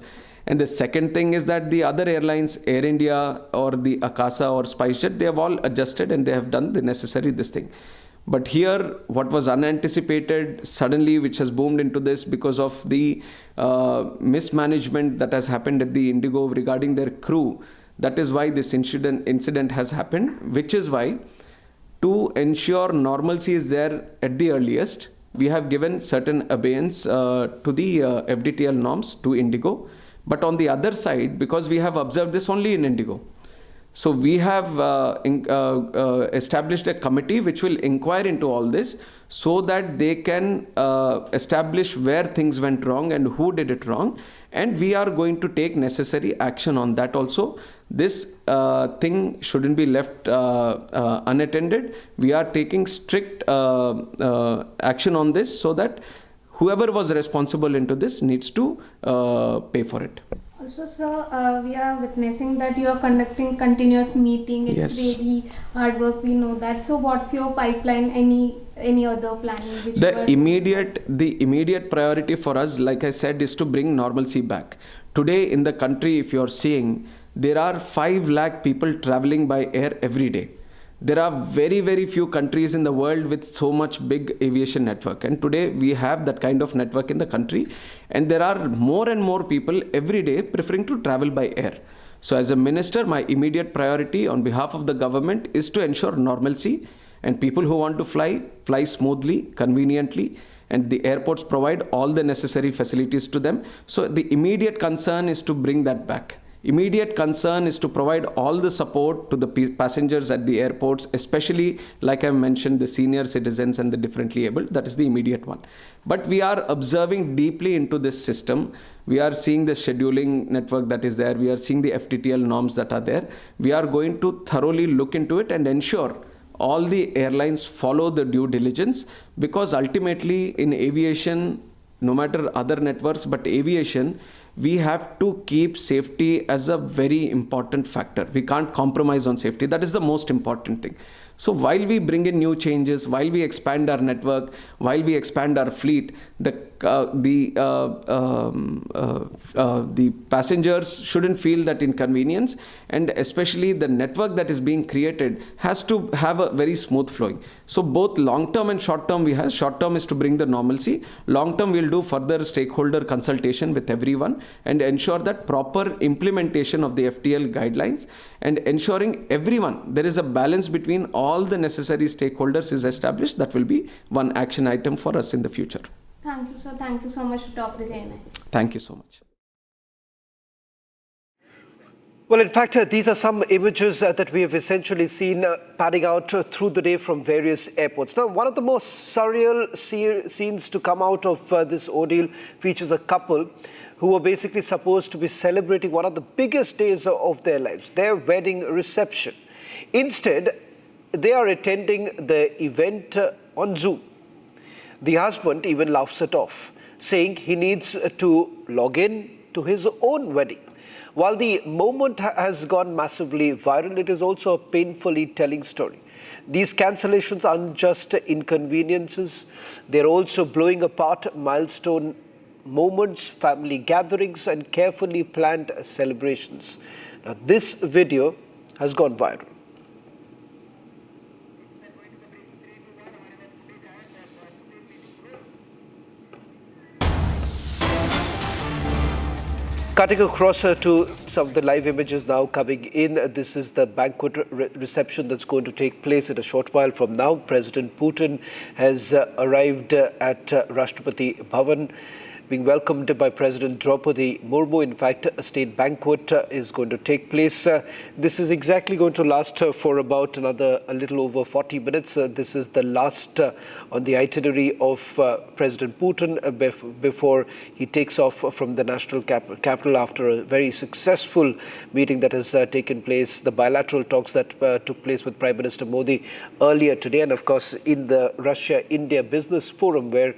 And the second thing is that the other airlines, Air India or the Akasa or SpiceJet, they have all adjusted and they have done the necessary this thing. But here, what was unanticipated suddenly, which has boomed into this because of the mismanagement that has happened at the Indigo regarding their crew, that is why this incident has happened, which is why, to ensure normalcy is there at the earliest, we have given certain abeyance to the FDTL norms to Indigo. But on the other side, because we have observed this only in Indigo, so we have established a committee which will inquire into all this so that they can establish where things went wrong and who did it wrong. And we are going to take necessary action on that also. This thing shouldn't be left unattended. We are taking strict action on this so that whoever was responsible into this needs to pay for it. Also, sir, we are witnessing that you are conducting continuous meeting. It's really hard work. We know that. So, what's your pipeline? Any other planning? Which The immediate priority for us, like I said, is to bring normalcy back. Today in the country, if you are seeing, there are 5 lakh people traveling by air every day. There are very, very few countries in the world with so much big aviation network. And today we have that kind of network in the country. And there are more and more people every day preferring to travel by air. So as a minister, my immediate priority on behalf of the government is to ensure normalcy. And people who want to fly smoothly, conveniently. And the airports provide all the necessary facilities to them. So the immediate concern is to bring that back. Immediate concern is to provide all the support to the passengers at the airports, especially, like I mentioned, the senior citizens and the differently abled. That is the immediate one. But we are observing deeply into this system. We are seeing the scheduling network that is there. We are seeing the FTTL norms that are there. We are going to thoroughly look into it and ensure all the airlines follow the due diligence, because ultimately in aviation, no matter other networks, but aviation, we have to keep safety as a very important factor. We can't compromise on safety. That is the most important thing. So while we bring in new changes, while we expand our network, while we expand our fleet, the passengers shouldn't feel that inconvenience, and especially the network that is being created has to have a very smooth flowing. So both long term and short term we have. Short term is to bring the normalcy. Long term we'll do further stakeholder consultation with everyone and ensure that proper implementation of the FTL guidelines, and ensuring everyone, there is a balance between all the necessary stakeholders is established. That will be one action item for us in the future. Thank you, sir. Thank you so much to talk with you. Thank you so much. Well, in fact, these are some images that we have essentially seen panning out through the day from various airports. Now, one of the most surreal scenes to come out of this ordeal features a couple who were basically supposed to be celebrating one of the biggest days of their lives, their wedding reception. Instead, they are attending the event on Zoom. The husband even laughs it off, saying he needs to log in to his own wedding. While the moment has gone massively viral, it is also a painfully telling story. These cancellations aren't just inconveniences, they're also blowing apart milestone moments, family gatherings, and carefully planned celebrations. Now, this video has gone viral. Cutting across to some of the live images now coming in. This is the banquet reception that's going to take place in a short while from now. President Putin has arrived at Rashtrapati Bhavan, being welcomed by President Draupadi Murmu. In fact, a state banquet is going to take place. This is exactly going to last for about a little over 40 minutes. This is the last on the itinerary of President Putin before he takes off from the national capital after a very successful meeting that has taken place, the bilateral talks that took place with Prime Minister Modi earlier today, and of course in the Russia-India Business Forum, where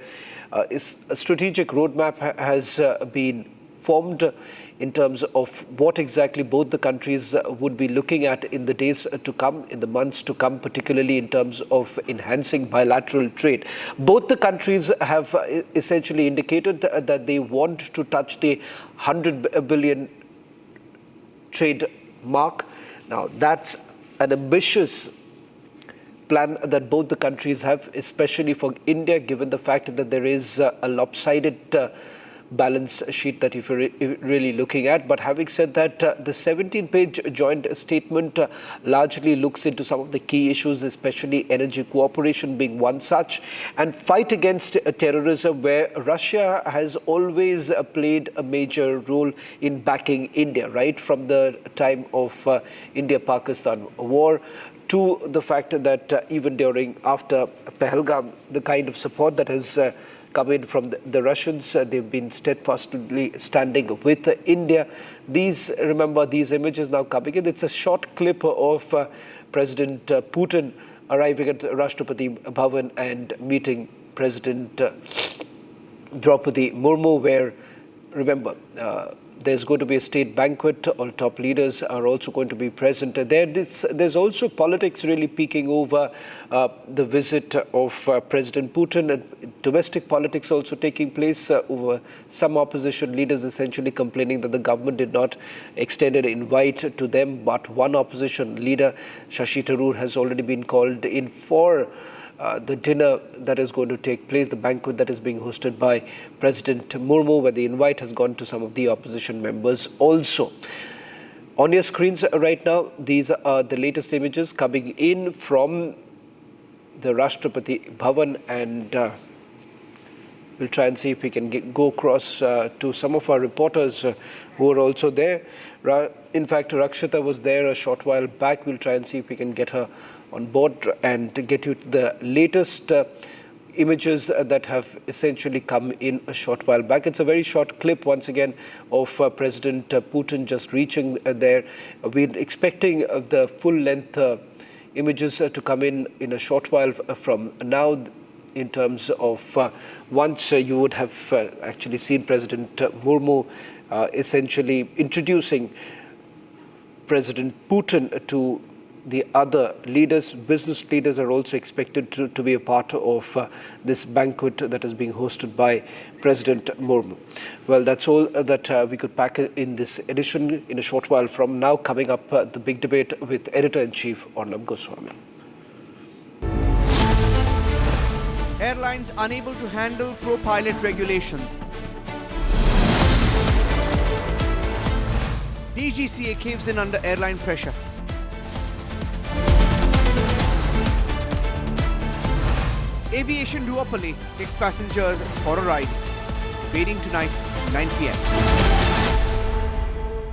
a strategic roadmap has been informed in terms of what exactly both the countries would be looking at in the days to come, in the months to come, particularly in terms of enhancing bilateral trade. Both the countries have essentially indicated that they want to touch the 100 billion trade mark. Now, that's an ambitious plan that both the countries have, especially for India, given the fact that there is a lopsided balance sheet that if you're really looking at. But having said that, the 17-page joint statement largely looks into some of the key issues, especially energy cooperation being one such, and fight against terrorism, where Russia has always played a major role in backing India, right from the time of India-Pakistan war, to the fact that even after Pahalgam, the kind of support that has come in from the Russians, they've been steadfastly standing with India. Remember these images now coming in. It's a short clip of President Putin arriving at Rashtrapati Bhavan and meeting President Draupadi Murmu, where, remember, there's going to be a state banquet. All top leaders are also going to be present there. There's also politics really peeking over the visit of President Putin, and domestic politics also taking place over some opposition leaders essentially complaining that the government did not extend an invite to them. But one opposition leader, Shashi Tharoor, has already been called in for the dinner that is going to take place, the banquet that is being hosted by President Murmu, where the invite has gone to some of the opposition members also. On your screens right now, these are the latest images coming in from the Rashtrapati Bhavan, and we'll try and see if we can go across to some of our reporters who are also there. In fact, Rakshita was there a short while back. We'll try and see if we can get her on board and to get you the latest images that have essentially come in a short while back. It's a very short clip, once again, of President Putin just reaching there. We're expecting the full-length images to come in a short while from now, in terms of once you would have actually seen President Murmu essentially introducing President Putin to the other leaders. Business leaders are also expected to be a part of this banquet that is being hosted by President Murmu. Well, that's all that we could pack in this edition. In a short while from now, coming up, the big debate with Editor-in-Chief Arnab Goswami. Airlines unable to handle pro-pilot regulation. DGCA caves in under airline pressure. Aviation duopoly takes passengers for a ride. Waiting tonight, 9 p.m.